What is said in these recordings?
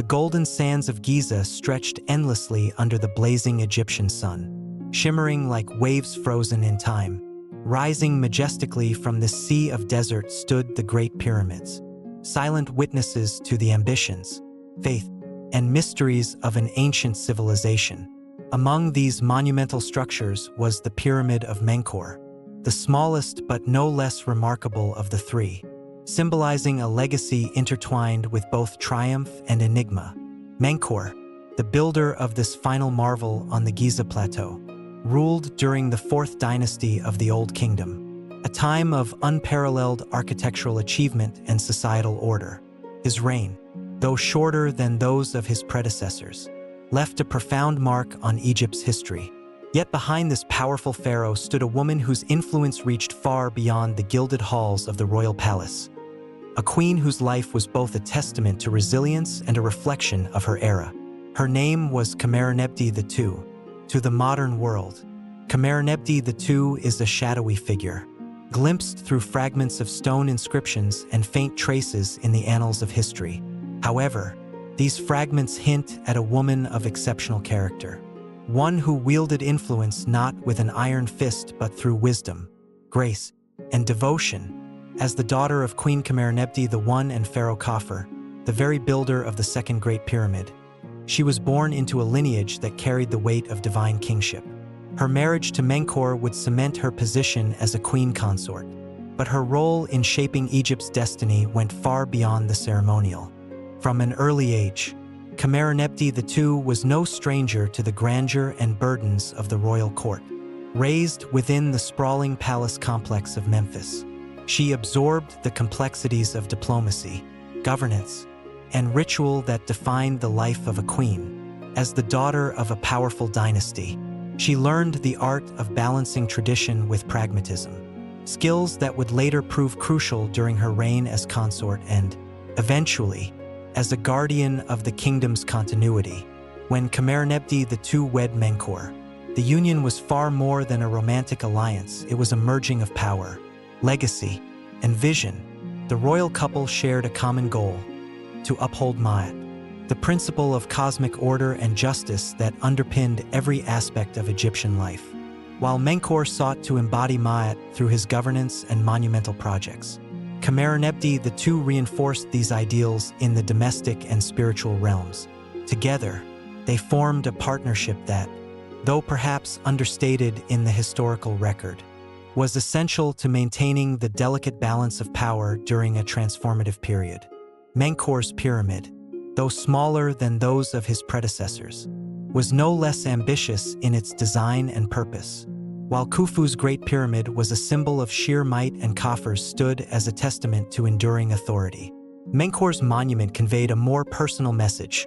The golden sands of Giza stretched endlessly under the blazing Egyptian sun, shimmering like waves frozen in time. Rising majestically from this sea of desert stood the Great Pyramids, silent witnesses to the ambitions, faith, and mysteries of an ancient civilization. Among these monumental structures was the Pyramid of Menkaure, the smallest but no less remarkable of the three, symbolizing a legacy intertwined with both triumph and enigma. Menkaure, the builder of this final marvel on the Giza Plateau, ruled during the 4th dynasty of the Old Kingdom, a time of unparalleled architectural achievement and societal order. His reign, though shorter than those of his predecessors, left a profound mark on Egypt's history. Yet behind this powerful pharaoh stood a woman whose influence reached far beyond the gilded halls of the royal palace. A queen whose life was both a testament to resilience and a reflection of her era. Her name was Khamerernebty II. To the modern world, Khamerernebty II is a shadowy figure, glimpsed through fragments of stone inscriptions and faint traces in the annals of history. However, these fragments hint at a woman of exceptional character, one who wielded influence not with an iron fist but through wisdom, grace, and devotion. As the daughter of Queen Khamerernebty I and Pharaoh Khafre, the very builder of the Second Great Pyramid, she was born into a lineage that carried the weight of divine kingship. Her marriage to Menkaure would cement her position as a queen consort, but her role in shaping Egypt's destiny went far beyond the ceremonial. From an early age, Khamerernebty II was no stranger to the grandeur and burdens of the royal court. Raised within the sprawling palace complex of Memphis, she absorbed the complexities of diplomacy, governance, and ritual that defined the life of a queen. As the daughter of a powerful dynasty, she learned the art of balancing tradition with pragmatism, skills that would later prove crucial during her reign as consort and, eventually, as a guardian of the kingdom's continuity. When Khamerernebty II wed Menkaure, the union was far more than a romantic alliance. It was a merging of power, legacy, and vision. The royal couple shared a common goal: to uphold Ma'at, the principle of cosmic order and justice that underpinned every aspect of Egyptian life. While Menkaure sought to embody Ma'at through his governance and monumental projects, Khamerernebty II reinforced these ideals in the domestic and spiritual realms. Together, they formed a partnership that, though perhaps understated in the historical record, was essential to maintaining the delicate balance of power during a transformative period. Menkaure's pyramid, though smaller than those of his predecessors, was no less ambitious in its design and purpose. While Khufu's Great Pyramid was a symbol of sheer might and Khafre's stood as a testament to enduring authority, Menkaure's monument conveyed a more personal message,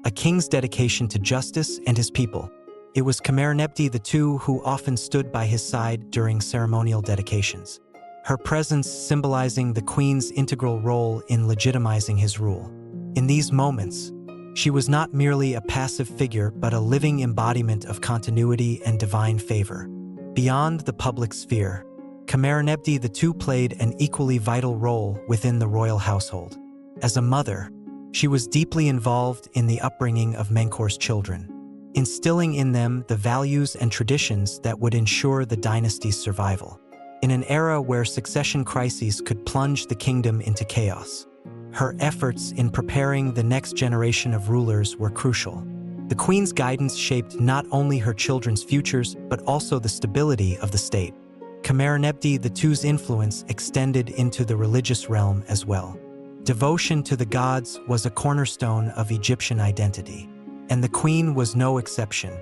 a king's dedication to justice and his people. It was Khamerernebty II who often stood by his side during ceremonial dedications, her presence symbolizing the queen's integral role in legitimizing his rule. In these moments, she was not merely a passive figure but a living embodiment of continuity and divine favor. Beyond the public sphere, Khamerernebty II played an equally vital role within the royal household. As a mother, she was deeply involved in the upbringing of Menkaure's children, instilling in them the values and traditions that would ensure the dynasty's survival. In an era where succession crises could plunge the kingdom into chaos, her efforts in preparing the next generation of rulers were crucial. The queen's guidance shaped not only her children's futures but also the stability of the state. Khamerernebty II's influence extended into the religious realm as well. Devotion to the gods was a cornerstone of Egyptian identity, and the queen was no exception.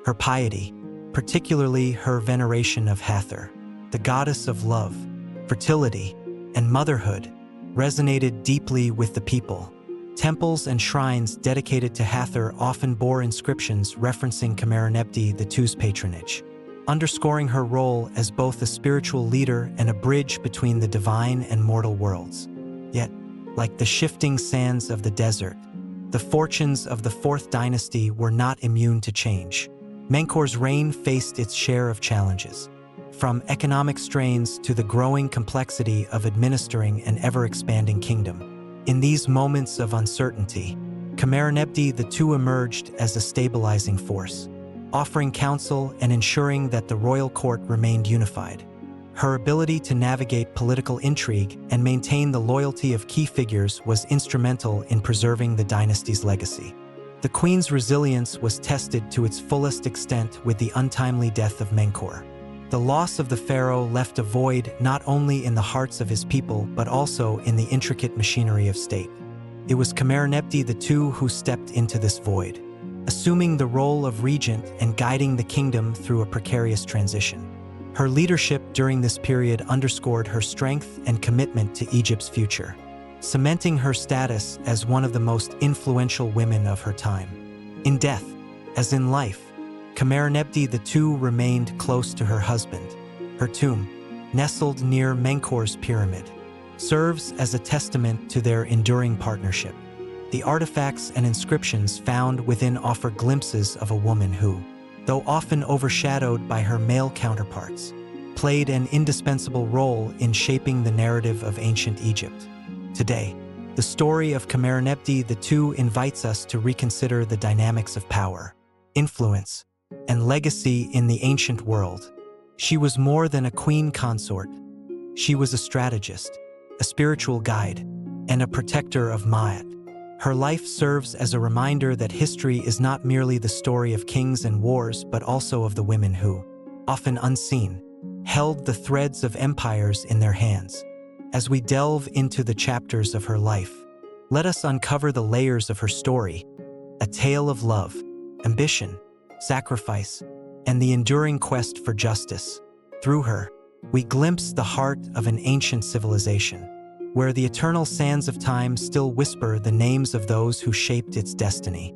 Her piety, particularly her veneration of Hathor, the goddess of love, fertility, and motherhood, resonated deeply with the people. Temples and shrines dedicated to Hathor often bore inscriptions referencing Khamerernebty II's patronage, underscoring her role as both a spiritual leader and a bridge between the divine and mortal worlds. Yet, like the shifting sands of the desert, the fortunes of the 4th dynasty were not immune to change. Menkaure's reign faced its share of challenges, from economic strains to the growing complexity of administering an ever-expanding kingdom. In these moments of uncertainty, Khamerernebty II emerged as a stabilizing force, offering counsel and ensuring that the royal court remained unified. Her ability to navigate political intrigue and maintain the loyalty of key figures was instrumental in preserving the dynasty's legacy. The queen's resilience was tested to its fullest extent with the untimely death of Menkaure. The loss of the pharaoh left a void not only in the hearts of his people but also in the intricate machinery of state. It was Khamerernebty II who stepped into this void, assuming the role of regent and guiding the kingdom through a precarious transition. Her leadership during this period underscored her strength and commitment to Egypt's future, cementing her status as one of the most influential women of her time. In death, as in life, Khamerernebty II remained close to her husband. Her tomb, nestled near Menkaure's pyramid, serves as a testament to their enduring partnership. The artifacts and inscriptions found within offer glimpses of a woman who, though often overshadowed by her male counterparts, played an indispensable role in shaping the narrative of ancient Egypt. Today, the story of Khamerernebty II invites us to reconsider the dynamics of power, influence, and legacy in the ancient world. She was more than a queen consort. She was a strategist, a spiritual guide, and a protector of Ma'at. Her life serves as a reminder that history is not merely the story of kings and wars, but also of the women who, often unseen, held the threads of empires in their hands. As we delve into the chapters of her life, let us uncover the layers of her story, a tale of love, ambition, sacrifice, and the enduring quest for justice. Through her, we glimpse the heart of an ancient civilization, where the eternal sands of time still whisper the names of those who shaped its destiny.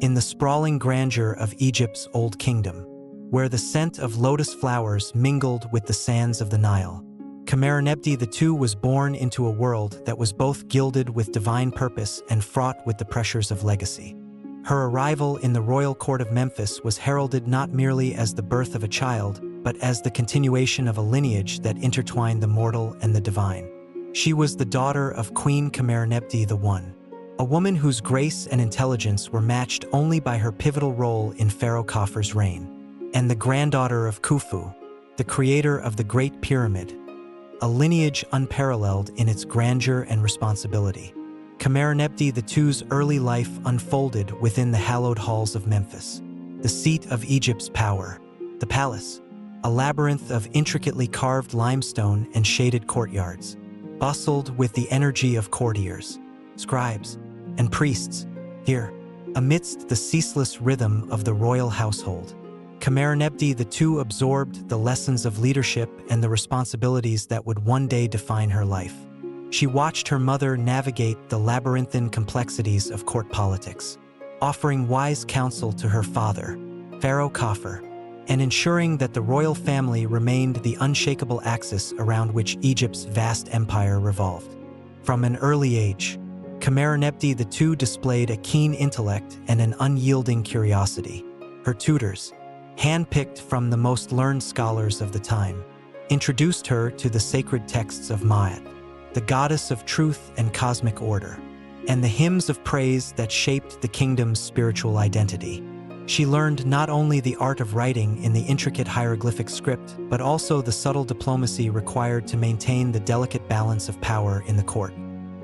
In the sprawling grandeur of Egypt's Old Kingdom, where the scent of lotus flowers mingled with the sands of the Nile, Khamerernebty II was born into a world that was both gilded with divine purpose and fraught with the pressures of legacy. Her arrival in the royal court of Memphis was heralded not merely as the birth of a child, but as the continuation of a lineage that intertwined the mortal and the divine. She was the daughter of Queen Khamerernebty I, a woman whose grace and intelligence were matched only by her pivotal role in Pharaoh Khafre's reign, and the granddaughter of Khufu, the creator of the Great Pyramid, a lineage unparalleled in its grandeur and responsibility. Khamerernebty II's early life unfolded within the hallowed halls of Memphis, the seat of Egypt's power. The palace, a labyrinth of intricately carved limestone and shaded courtyards, bustled with the energy of courtiers, scribes, and priests. Here, amidst the ceaseless rhythm of the royal household, Khamerernebty II absorbed the lessons of leadership and the responsibilities that would one day define her life. She watched her mother navigate the labyrinthine complexities of court politics, offering wise counsel to her father, Pharaoh Khafre, and ensuring that the royal family remained the unshakable axis around which Egypt's vast empire revolved. From an early age, Khamerernebty II displayed a keen intellect and an unyielding curiosity. Her tutors, handpicked from the most learned scholars of the time, introduced her to the sacred texts of Ma'at, the goddess of truth and cosmic order, and the hymns of praise that shaped the kingdom's spiritual identity. She learned not only the art of writing in the intricate hieroglyphic script, but also the subtle diplomacy required to maintain the delicate balance of power in the court.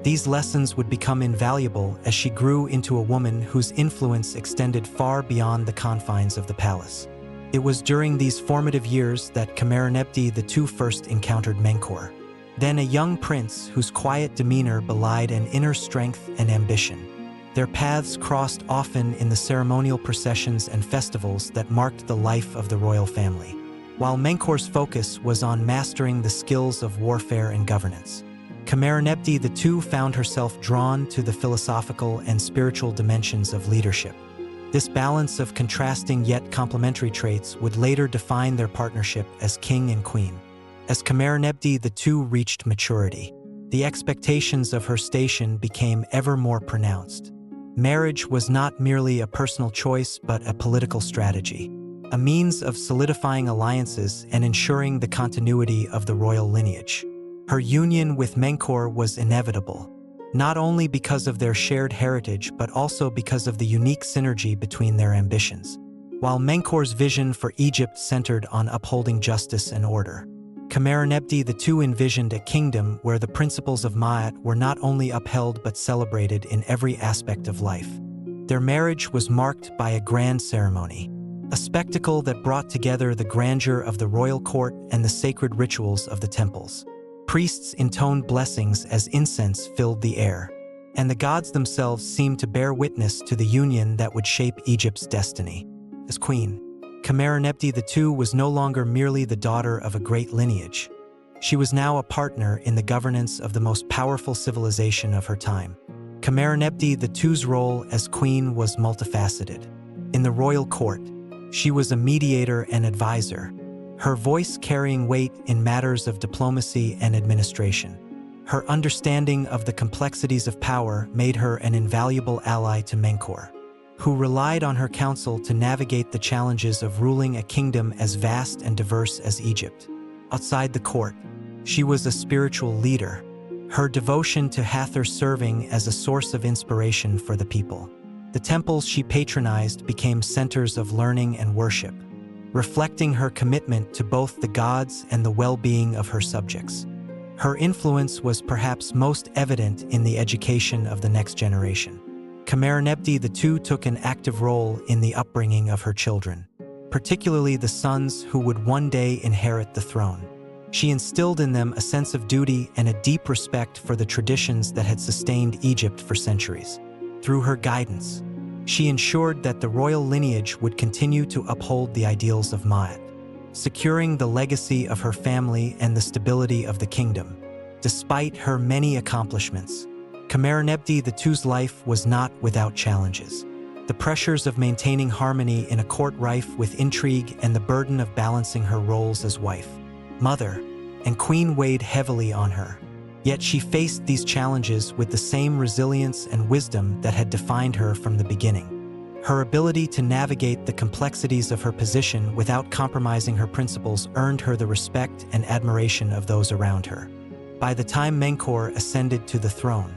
These lessons would become invaluable as she grew into a woman whose influence extended far beyond the confines of the palace. It was during these formative years that Khamerernebty II first encountered Menkaure, then a young prince whose quiet demeanor belied an inner strength and ambition. Their paths crossed often in the ceremonial processions and festivals that marked the life of the royal family, while Menkaure's focus was on mastering the skills of warfare and governance. Khamerernebty II found herself drawn to the philosophical and spiritual dimensions of leadership. This balance of contrasting yet complementary traits would later define their partnership as king and queen. As Khamerernebty II reached maturity, the expectations of her station became ever more pronounced. Marriage was not merely a personal choice but a political strategy, a means of solidifying alliances and ensuring the continuity of the royal lineage. Her union with Menkaure was inevitable, not only because of their shared heritage but also because of the unique synergy between their ambitions. While Menkaure's vision for Egypt centered on upholding justice and order, Khmerernebty II envisioned a kingdom where the principles of Ma'at were not only upheld but celebrated in every aspect of life. Their marriage was marked by a grand ceremony, a spectacle that brought together the grandeur of the royal court and the sacred rituals of the temples. Priests intoned blessings as incense filled the air, and the gods themselves seemed to bear witness to the union that would shape Egypt's destiny. As queen, Khmerernebty II was no longer merely the daughter of a great lineage. She was now a partner in the governance of the most powerful civilization of her time. Khmerernebty II's role as queen was multifaceted. In the royal court, she was a mediator and advisor, her voice carrying weight in matters of diplomacy and administration. Her understanding of the complexities of power made her an invaluable ally to Menkaure, who relied on her counsel to navigate the challenges of ruling a kingdom as vast and diverse as Egypt. Outside the court, she was a spiritual leader, her devotion to Hathor serving as a source of inspiration for the people. The temples she patronized became centers of learning and worship, reflecting her commitment to both the gods and the well-being of her subjects. Her influence was perhaps most evident in the education of the next generation. Khmerernebty II took an active role in the upbringing of her children, particularly the sons who would one day inherit the throne. She instilled in them a sense of duty and a deep respect for the traditions that had sustained Egypt for centuries. Through her guidance, she ensured that the royal lineage would continue to uphold the ideals of Ma'at, securing the legacy of her family and the stability of the kingdom. Despite her many accomplishments, Khmerernebty II's life was not without challenges. The pressures of maintaining harmony in a court rife with intrigue and the burden of balancing her roles as wife, mother, and queen weighed heavily on her. Yet she faced these challenges with the same resilience and wisdom that had defined her from the beginning. Her ability to navigate the complexities of her position without compromising her principles earned her the respect and admiration of those around her. By the time Menkaure ascended to the throne,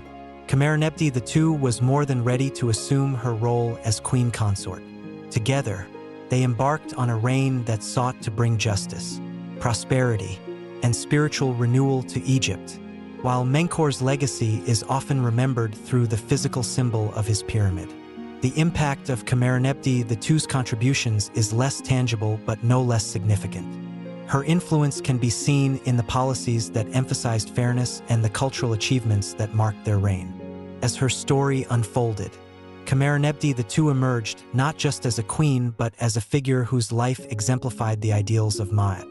Khmerernebty II was more than ready to assume her role as queen consort. Together, they embarked on a reign that sought to bring justice, prosperity, and spiritual renewal to Egypt. While Menkaure's legacy is often remembered through the physical symbol of his pyramid, the impact of Khmerernebty II's contributions is less tangible but no less significant. Her influence can be seen in the policies that emphasized fairness and the cultural achievements that marked their reign. As her story unfolded, Khmerernebty II emerged not just as a queen but as a figure whose life exemplified the ideals of Ma'at.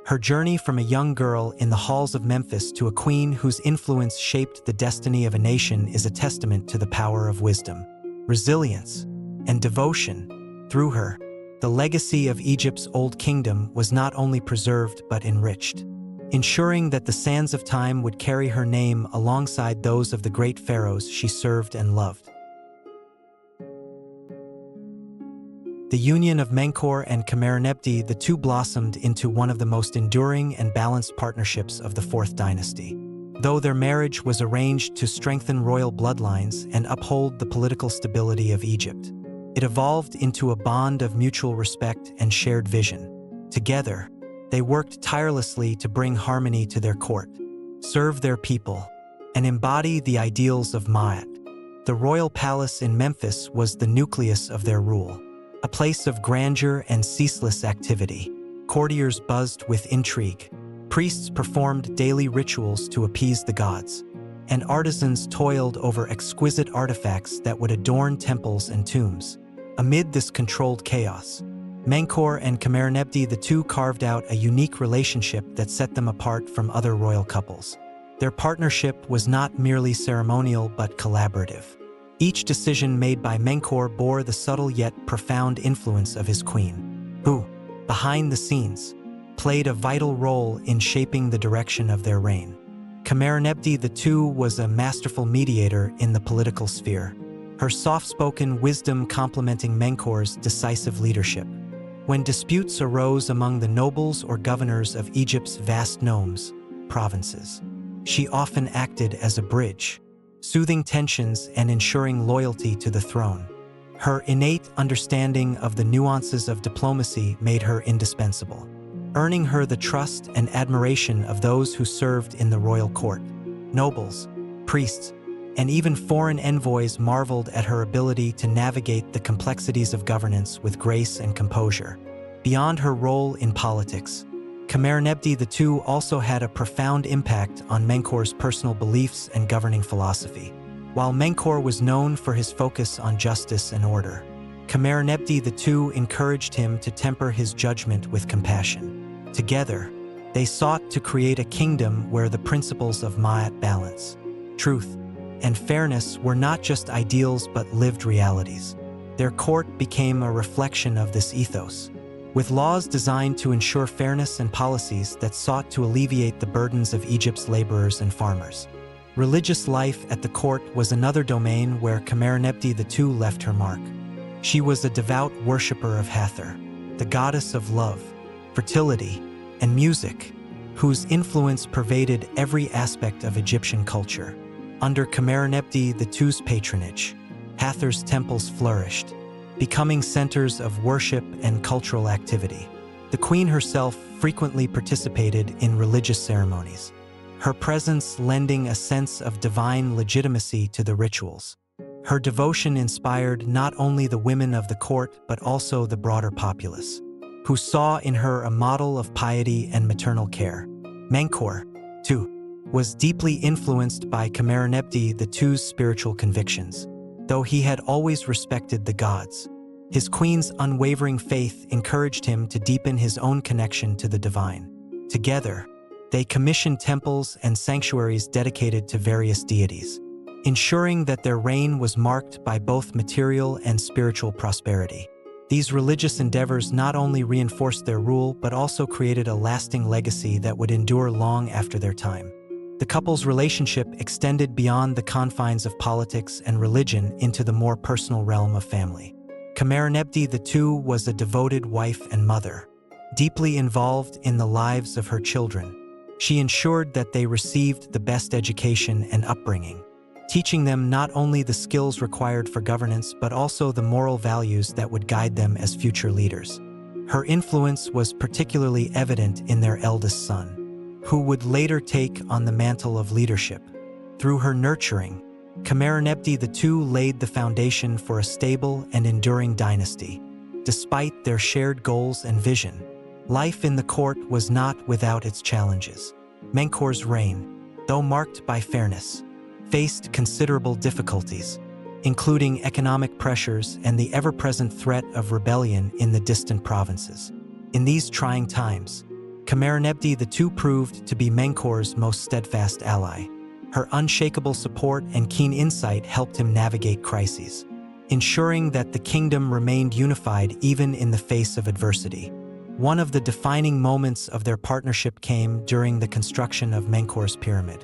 Her journey from a young girl in the halls of Memphis to a queen whose influence shaped the destiny of a nation is a testament to the power of wisdom, resilience, and devotion. Through her, the legacy of Egypt's Old Kingdom was not only preserved but enriched, ensuring that the sands of time would carry her name alongside those of the great pharaohs she served and loved. The union of Menkaure and Khmerernebty II blossomed into one of the most enduring and balanced partnerships of the Fourth Dynasty. Though their marriage was arranged to strengthen royal bloodlines and uphold the political stability of Egypt, it evolved into a bond of mutual respect and shared vision. Together, they worked tirelessly to bring harmony to their court, serve their people, and embody the ideals of Ma'at. The royal palace in Memphis was the nucleus of their rule, a place of grandeur and ceaseless activity. Courtiers buzzed with intrigue, priests performed daily rituals to appease the gods, and artisans toiled over exquisite artifacts that would adorn temples and tombs. Amid this controlled chaos, Menkaure and Khmerernebty II carved out a unique relationship that set them apart from other royal couples. Their partnership was not merely ceremonial but collaborative. Each decision made by Menkaure bore the subtle yet profound influence of his queen, who, behind the scenes, played a vital role in shaping the direction of their reign. Khmerernebty II was a masterful mediator in the political sphere, her soft-spoken wisdom complementing Menkaure's decisive leadership. When disputes arose among the nobles or governors of Egypt's vast nomes, provinces, she often acted as a bridge, soothing tensions and ensuring loyalty to the throne. Her innate understanding of the nuances of diplomacy made her indispensable, earning her the trust and admiration of those who served in the royal court. Nobles, priests, and even foreign envoys marveled at her ability to navigate the complexities of governance with grace and composure. Beyond her role in politics, Khamerernebty II also had a profound impact on Menkaure's personal beliefs and governing philosophy. While Menkaure was known for his focus on justice and order, Khamerernebty II encouraged him to temper his judgment with compassion. Together, they sought to create a kingdom where the principles of Ma'at balance, truth, and fairness were not just ideals but lived realities. Their court became a reflection of this ethos, with laws designed to ensure fairness and policies that sought to alleviate the burdens of Egypt's laborers and farmers. Religious life at the court was another domain where Khamerernebty II left her mark. She was a devout worshipper of Hathor, the goddess of love, fertility, and music, whose influence pervaded every aspect of Egyptian culture. Under Khamerernebty II's patronage, Hathor's temples flourished, becoming centers of worship and cultural activity. The queen herself frequently participated in religious ceremonies, her presence lending a sense of divine legitimacy to the rituals. Her devotion inspired not only the women of the court but also the broader populace, who saw in her a model of piety and maternal care. Menkaure, too, was deeply influenced by Khamerernebty II's spiritual convictions. Though he had always respected the gods, his queen's unwavering faith encouraged him to deepen his own connection to the divine. Together, they commissioned temples and sanctuaries dedicated to various deities, ensuring that their reign was marked by both material and spiritual prosperity. These religious endeavors not only reinforced their rule but also created a lasting legacy that would endure long after their time. The couple's relationship extended beyond the confines of politics and religion into the more personal realm of family. Khamerernebty II was a devoted wife and mother, deeply involved in the lives of her children. She ensured that they received the best education and upbringing, teaching them not only the skills required for governance but also the moral values that would guide them as future leaders. Her influence was particularly evident in their eldest son, who would later take on the mantle of leadership. Through her nurturing, Khamerernebty II laid the foundation for a stable and enduring dynasty. Despite their shared goals and vision, life in the court was not without its challenges. Menkaure's reign, though marked by fairness, faced considerable difficulties, including economic pressures and the ever-present threat of rebellion in the distant provinces. In these trying times, Khamerernebty II proved to be Menkaure's most steadfast ally. Her unshakable support and keen insight helped him navigate crises, ensuring that the kingdom remained unified even in the face of adversity. One of the defining moments of their partnership came during the construction of Menkaure's pyramid.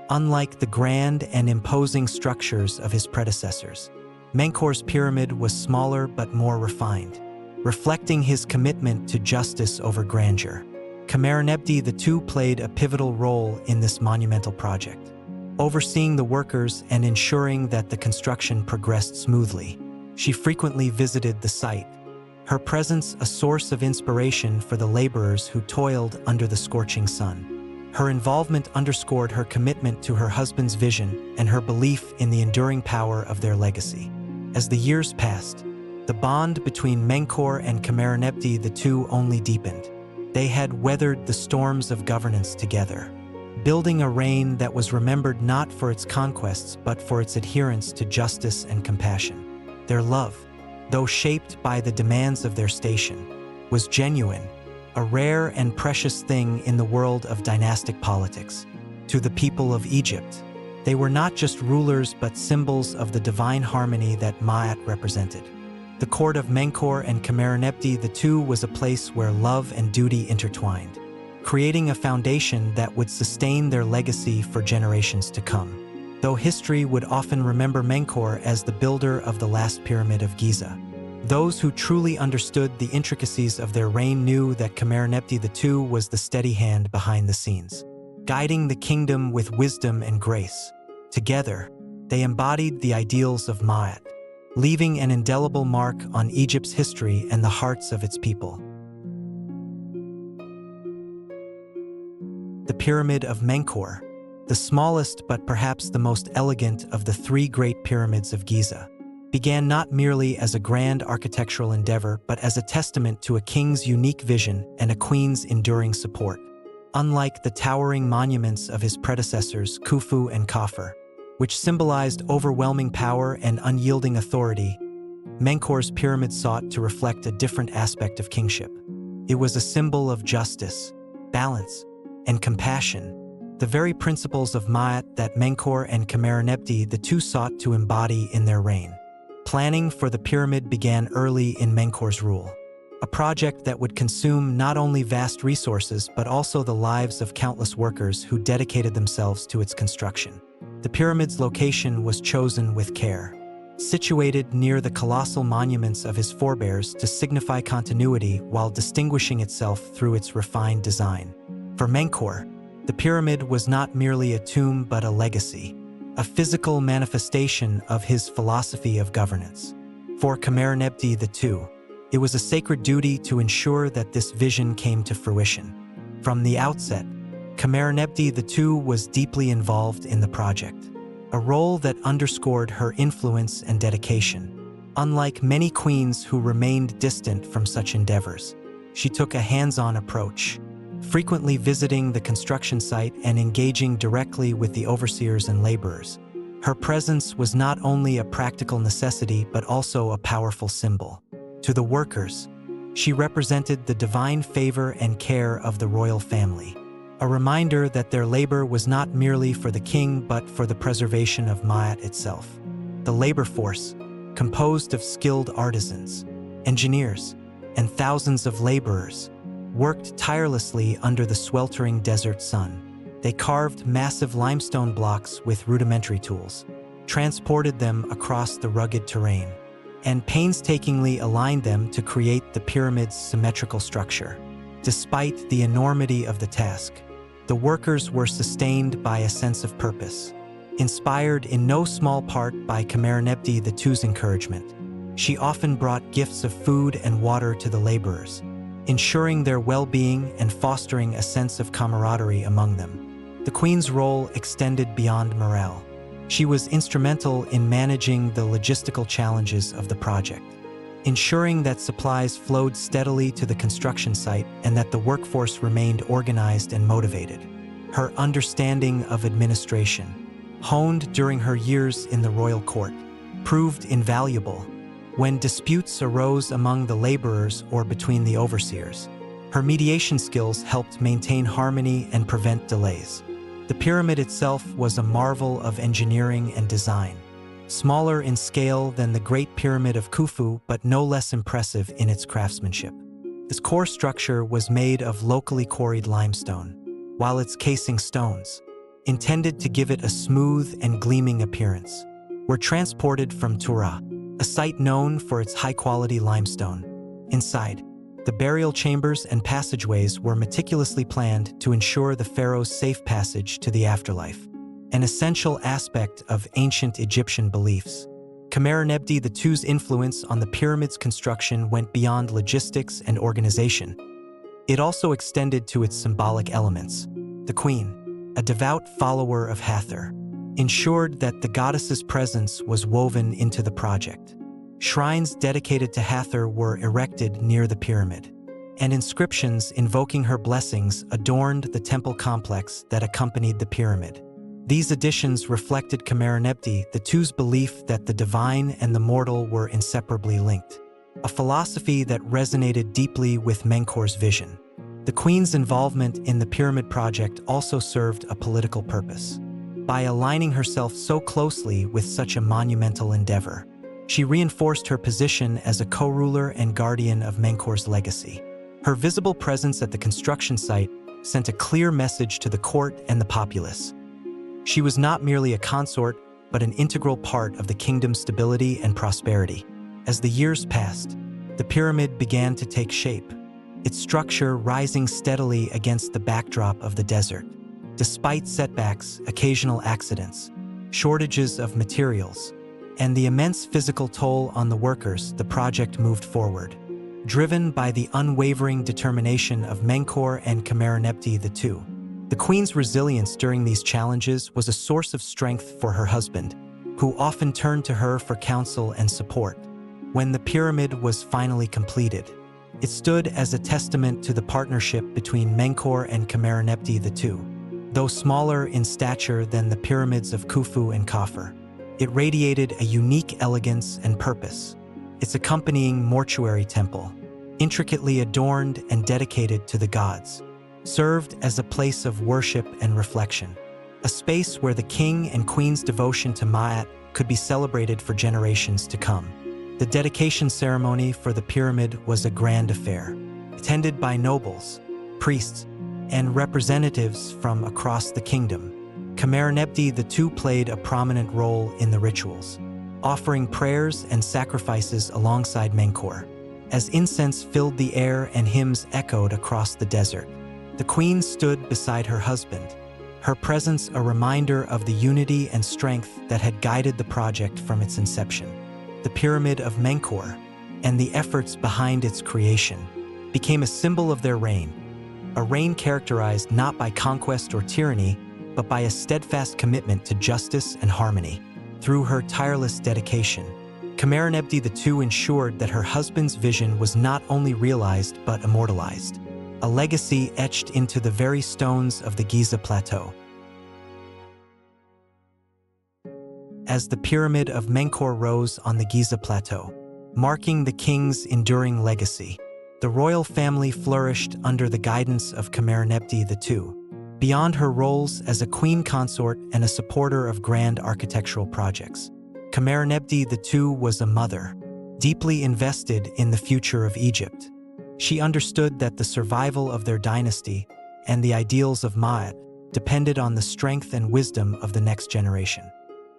Unlike the grand and imposing structures of his predecessors, Menkaure's pyramid was smaller but more refined, reflecting his commitment to justice over grandeur. Khamerernebty II played a pivotal role in this monumental project, overseeing the workers and ensuring that the construction progressed smoothly. She frequently visited the site, her presence a source of inspiration for the laborers who toiled under the scorching sun. Her involvement underscored her commitment to her husband's vision and her belief in the enduring power of their legacy. As the years passed, the bond between Menkaure and Khamerernebty II only deepened. They had weathered the storms of governance together, building a reign that was remembered not for its conquests but for its adherence to justice and compassion. Their love, though shaped by the demands of their station, was genuine, a rare and precious thing in the world of dynastic politics. To the people of Egypt, they were not just rulers but symbols of the divine harmony that Ma'at represented. The court of Menkaure and Khamerernebty II was a place where love and duty intertwined, creating a foundation that would sustain their legacy for generations to come. Though history would often remember Menkaure as the builder of the last pyramid of Giza, those who truly understood the intricacies of their reign knew that Khamerernebty II was the steady hand behind the scenes, guiding the kingdom with wisdom and grace. Together, They embodied the ideals of Ma'at, leaving an indelible mark on Egypt's history and the hearts of its people. The Pyramid of Menkaure, the smallest but perhaps the most elegant of the three great pyramids of Giza, began not merely as a grand architectural endeavor but as a testament to a king's unique vision and a queen's enduring support. Unlike the towering monuments of his predecessors, Khufu and Khafre, which symbolized overwhelming power and unyielding authority, Menkaure's pyramid sought to reflect a different aspect of kingship. It was a symbol of justice, balance, and compassion, the very principles of Ma'at that Menkaure and Khamerernebty II sought to embody in their reign. Planning for the pyramid began early in Menkaure's rule, a project that would consume not only vast resources but also the lives of countless workers who dedicated themselves to its construction. The pyramid's location was chosen with care, situated near the colossal monuments of his forebears to signify continuity while distinguishing itself through its refined design. For Menkaure, the pyramid was not merely a tomb but a legacy, a physical manifestation of his philosophy of governance. For Khamerernebty II, it was a sacred duty to ensure that this vision came to fruition. From the outset, Khamerernebty II was deeply involved in the project, a role that underscored her influence and dedication. Unlike many queens who remained distant from such endeavors, she took a hands-on approach, frequently visiting the construction site and engaging directly with the overseers and laborers. Her presence was not only a practical necessity but also a powerful symbol. To the workers, she represented the divine favor and care of the royal family, a reminder that their labor was not merely for the king but for the preservation of Ma'at itself. The labor force, composed of skilled artisans, engineers, and thousands of laborers, worked tirelessly under the sweltering desert sun. They carved massive limestone blocks with rudimentary tools, transported them across the rugged terrain, and painstakingly aligned them to create the pyramid's symmetrical structure. Despite the enormity of the task, the workers were sustained by a sense of purpose, inspired in no small part by Khamerernebty II's encouragement. She often brought gifts of food and water to the laborers, ensuring their well-being and fostering a sense of camaraderie among them. The queen's role extended beyond morale. She was instrumental in managing the logistical challenges of the project, ensuring that supplies flowed steadily to the construction site and that the workforce remained organized and motivated. Her understanding of administration, honed during her years in the royal court, proved invaluable when disputes arose among the laborers or between the overseers. Her mediation skills helped maintain harmony and prevent delays. The pyramid itself was a marvel of engineering and design, smaller in scale than the Great Pyramid of Khufu but no less impressive in its craftsmanship. Its core structure was made of locally quarried limestone, while its casing stones, intended to give it a smooth and gleaming appearance, were transported from Tura, a site known for its high-quality limestone. Inside, the burial chambers and passageways were meticulously planned to ensure the pharaoh's safe passage to the afterlife, an essential aspect of ancient Egyptian beliefs. Khamerernebty II's influence on the pyramid's construction went beyond logistics and organization. It also extended to its symbolic elements. The queen, a devout follower of Hathor, ensured that the goddess's presence was woven into the project. Shrines dedicated to Hathor were erected near the pyramid, and inscriptions invoking her blessings adorned the temple complex that accompanied the pyramid. These additions reflected Khamerernebty II's belief that the divine and the mortal were inseparably linked, a philosophy that resonated deeply with Menkaure's vision. The queen's involvement in the pyramid project also served a political purpose. By aligning herself so closely with such a monumental endeavor, she reinforced her position as a co-ruler and guardian of Menkaure's legacy. Her visible presence at the construction site sent a clear message to the court and the populace. She was not merely a consort, but an integral part of the kingdom's stability and prosperity. As the years passed, the pyramid began to take shape, its structure rising steadily against the backdrop of the desert. Despite setbacks, occasional accidents, shortages of materials, and the immense physical toll on the workers, the project moved forward. Driven by the unwavering determination of Menkaure and Khamerernebty II, the queen's resilience during these challenges was a source of strength for her husband, who often turned to her for counsel and support. When the pyramid was finally completed, it stood as a testament to the partnership between Menkaure and Khamerernebty II. Though smaller in stature than the pyramids of Khufu and Khafre, it radiated a unique elegance and purpose. Its accompanying mortuary temple, intricately adorned and dedicated to the gods, served as a place of worship and reflection, a space where the king and queen's devotion to Ma'at could be celebrated for generations to come. The dedication ceremony for the pyramid was a grand affair, attended by nobles, priests, and representatives from across the kingdom. Khamerernebty II played a prominent role in the rituals, offering prayers and sacrifices alongside Menkaure. As incense filled the air and hymns echoed across the desert, the queen stood beside her husband, her presence a reminder of the unity and strength that had guided the project from its inception. The Pyramid of Menkaure and the efforts behind its creation became a symbol of their reign, a reign characterized not by conquest or tyranny, but by a steadfast commitment to justice and harmony. Through her tireless dedication, Khamerernebty II ensured that her husband's vision was not only realized but immortalized, a legacy etched into the very stones of the Giza Plateau. As the Pyramid of Menkaure rose on the Giza Plateau, marking the king's enduring legacy, the royal family flourished under the guidance of Khamerernebty II. Beyond her roles as a queen consort and a supporter of grand architectural projects, Khamerernebty II was a mother, deeply invested in the future of Egypt. She understood that the survival of their dynasty and the ideals of Ma'at depended on the strength and wisdom of the next generation.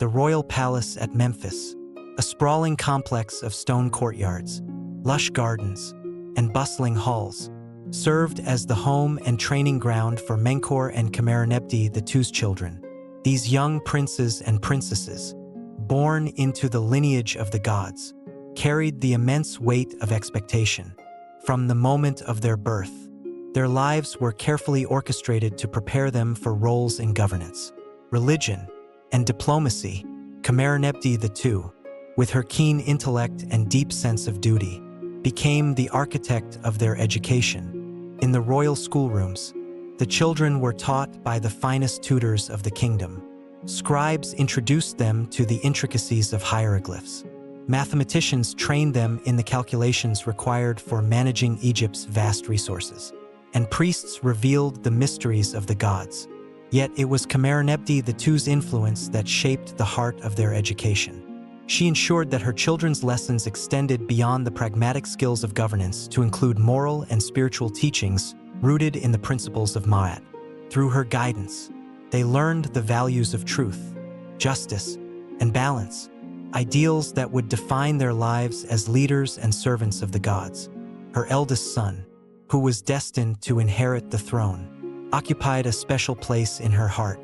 The royal palace at Memphis, a sprawling complex of stone courtyards, lush gardens, and bustling halls, served as the home and training ground for Menkaure and Khamerernebty II's children. These young princes and princesses, born into the lineage of the gods, carried the immense weight of expectation. From the moment of their birth, their lives were carefully orchestrated to prepare them for roles in governance, religion, and diplomacy. Khamerernebty II, with her keen intellect and deep sense of duty, became the architect of their education. In the royal schoolrooms, the children were taught by the finest tutors of the kingdom. Scribes introduced them to the intricacies of hieroglyphs. Mathematicians trained them in the calculations required for managing Egypt's vast resources, and priests revealed the mysteries of the gods. Yet it was Khamerernebty II's influence that shaped the heart of their education. She ensured that her children's lessons extended beyond the pragmatic skills of governance to include moral and spiritual teachings rooted in the principles of Ma'at. Through her guidance, they learned the values of truth, justice, and balance, ideals that would define their lives as leaders and servants of the gods. Her eldest son, who was destined to inherit the throne, occupied a special place in her heart,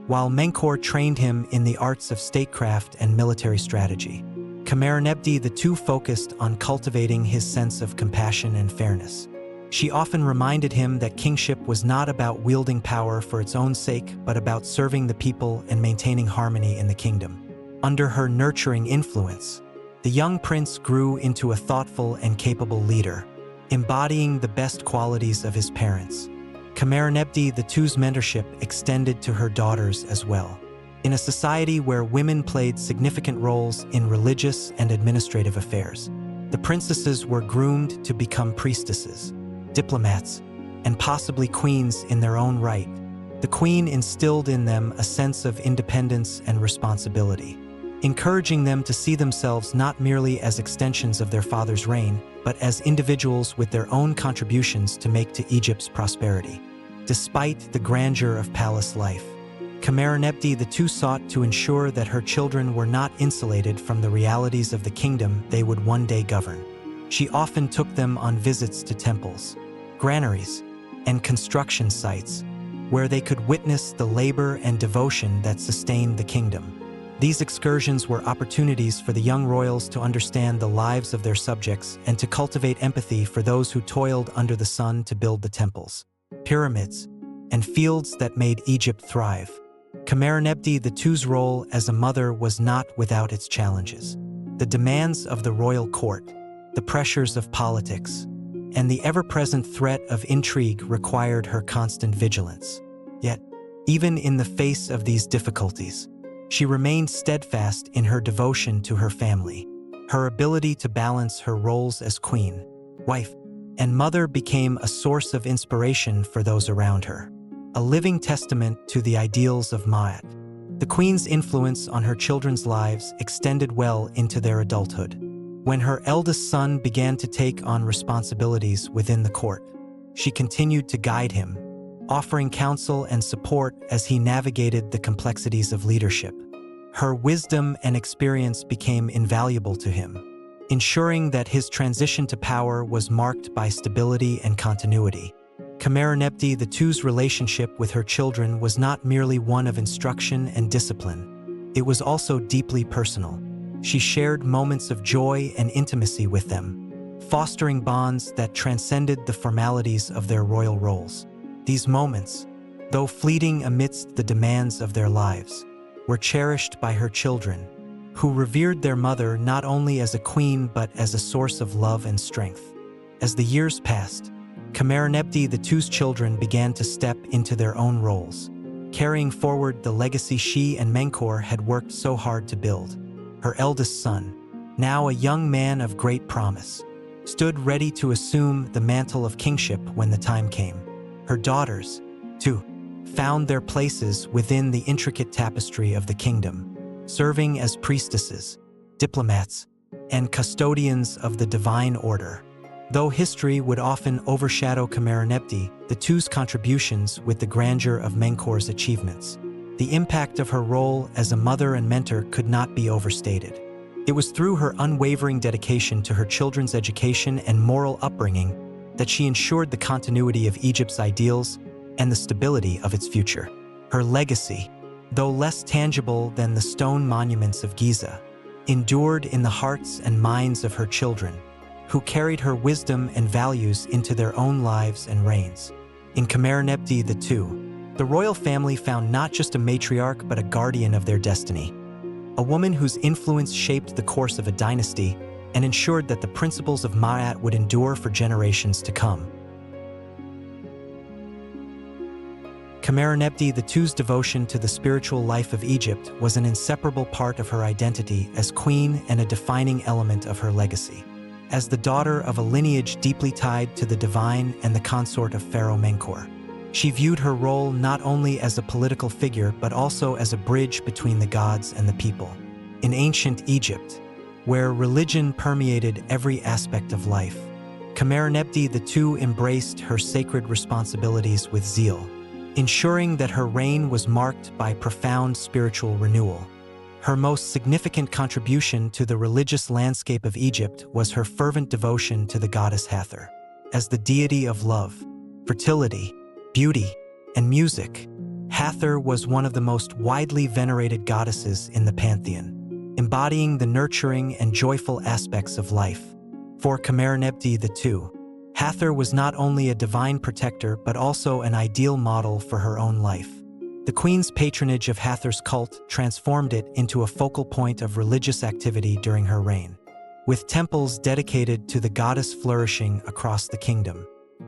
while Menkaure trained him in the arts of statecraft and military strategy. Khamerernebty II focused on cultivating his sense of compassion and fairness. She often reminded him that kingship was not about wielding power for its own sake, but about serving the people and maintaining harmony in the kingdom. Under her nurturing influence, the young prince grew into a thoughtful and capable leader, embodying the best qualities of his parents. Khamerernebty II's mentorship extended to her daughters as well. In a society where women played significant roles in religious and administrative affairs, the princesses were groomed to become priestesses, diplomats, and possibly queens in their own right. The queen instilled in them a sense of independence and responsibility, encouraging them to see themselves not merely as extensions of their father's reign, but as individuals with their own contributions to make to Egypt's prosperity. Despite the grandeur of palace life, Khamerernebty II sought to ensure that her children were not insulated from the realities of the kingdom they would one day govern. She often took them on visits to temples, granaries, and construction sites, where they could witness the labor and devotion that sustained the kingdom. These excursions were opportunities for the young royals to understand the lives of their subjects and to cultivate empathy for those who toiled under the sun to build the temples, pyramids, and fields that made Egypt thrive. Khmerrenebty II's role as a mother was not without its challenges. The demands of the royal court, the pressures of politics, and the ever-present threat of intrigue required her constant vigilance. Yet, even in the face of these difficulties, she remained steadfast in her devotion to her family. Her ability to balance her roles as queen, wife, and mother became a source of inspiration for those around her, a living testament to the ideals of Ma'at. The queen's influence on her children's lives extended well into their adulthood. When her eldest son began to take on responsibilities within the court, she continued to guide him, offering counsel and support as he navigated the complexities of leadership. Her wisdom and experience became invaluable to him, ensuring that his transition to power was marked by stability and continuity. Khmerrenebty II's relationship with her children was not merely one of instruction and discipline. It was also deeply personal. She shared moments of joy and intimacy with them, fostering bonds that transcended the formalities of their royal roles. These moments, though fleeting amidst the demands of their lives, were cherished by her children, who revered their mother not only as a queen but as a source of love and strength. As the years passed, Khmerrenebty II's children began to step into their own roles, carrying forward the legacy she and Menkaure had worked so hard to build. Her eldest son, now a young man of great promise, stood ready to assume the mantle of kingship when the time came. Her daughters, too, found their places within the intricate tapestry of the kingdom, serving as priestesses, diplomats, and custodians of the divine order. Though history would often overshadow Khmerrenebty II's contributions with the grandeur of Menkaure's achievements, the impact of her role as a mother and mentor could not be overstated. It was through her unwavering dedication to her children's education and moral upbringing that she ensured the continuity of Egypt's ideals and the stability of its future. Her legacy, though less tangible than the stone monuments of Giza, endured in the hearts and minds of her children, who carried her wisdom and values into their own lives and reigns. In Khmerrenebty II, the royal family found not just a matriarch but a guardian of their destiny, a woman whose influence shaped the course of a dynasty and ensured that the principles of Ma'at would endure for generations to come. Khmerrenebty II's devotion to the spiritual life of Egypt was an inseparable part of her identity as queen and a defining element of her legacy. As the daughter of a lineage deeply tied to the divine and the consort of Pharaoh Menkaure, she viewed her role not only as a political figure but also as a bridge between the gods and the people. In ancient Egypt, where religion permeated every aspect of life, Khmerrenebty II embraced her sacred responsibilities with zeal, ensuring that her reign was marked by profound spiritual renewal. Her most significant contribution to the religious landscape of Egypt was her fervent devotion to the goddess Hathor. As the deity of love, fertility, beauty, and music, Hathor was one of the most widely venerated goddesses in the pantheon, embodying the nurturing and joyful aspects of life. For Khmerrenebty II, Hathor was not only a divine protector but also an ideal model for her own life. The queen's patronage of Hathor's cult transformed it into a focal point of religious activity during her reign, with temples dedicated to the goddess flourishing across the kingdom.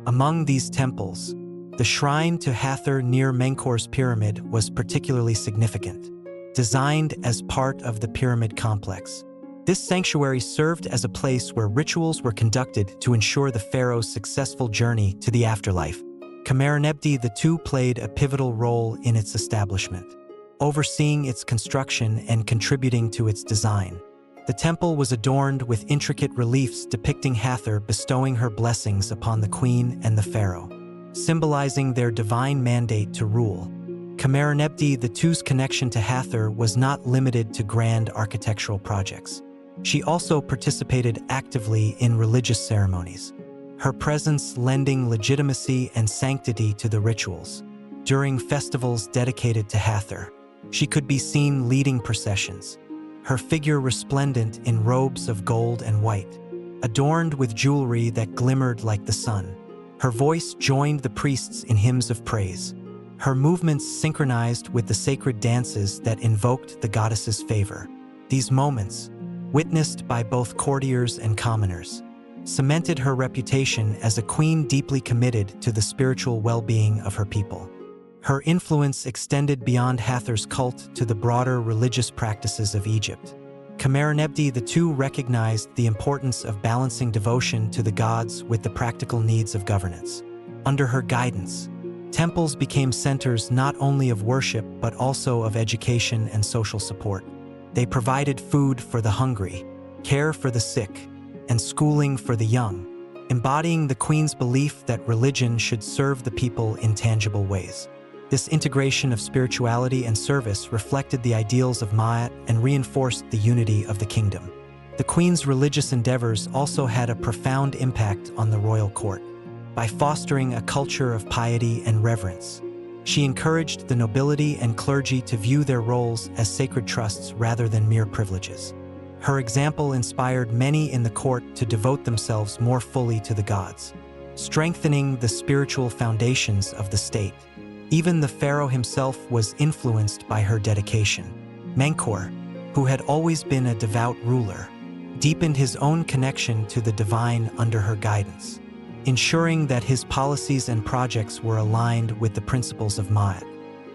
Among these temples, the shrine to Hathor near Menkaure's pyramid was particularly significant, designed as part of the pyramid complex. This sanctuary served as a place where rituals were conducted to ensure the pharaoh's successful journey to the afterlife. Khmerrenebty II played a pivotal role in its establishment, overseeing its construction and contributing to its design. The temple was adorned with intricate reliefs depicting Hathor bestowing her blessings upon the queen and the pharaoh, symbolizing their divine mandate to rule. Khmerrenebty II's connection to Hathor was not limited to grand architectural projects. She also participated actively in religious ceremonies, her presence lending legitimacy and sanctity to the rituals. During festivals dedicated to Hathor, She could be seen leading processions, her figure resplendent in robes of gold and white, adorned with jewelry that glimmered like the sun. Her voice joined the priests in hymns of praise, her movements synchronized with the sacred dances that invoked the goddess's favor. These moments, witnessed by both courtiers and commoners, cemented her reputation as a queen deeply committed to the spiritual well-being of her people. Her influence extended beyond Hathor's cult to the broader religious practices of Egypt. Khamerernebty II recognized the importance of balancing devotion to the gods with the practical needs of governance. Under her guidance, temples became centers not only of worship but also of education and social support. They provided food for the hungry, care for the sick, and schooling for the young, embodying the queen's belief that religion should serve the people in tangible ways. This integration of spirituality and service reflected the ideals of Ma'at and reinforced the unity of the kingdom. The queen's religious endeavors also had a profound impact on the royal court. By fostering a culture of piety and reverence, she encouraged the nobility and clergy to view their roles as sacred trusts rather than mere privileges. Her example inspired many in the court to devote themselves more fully to the gods, strengthening the spiritual foundations of the state. Even the pharaoh himself was influenced by her dedication. Menkaure, who had always been a devout ruler, deepened his own connection to the divine under her guidance, ensuring that his policies and projects were aligned with the principles of Ma'at.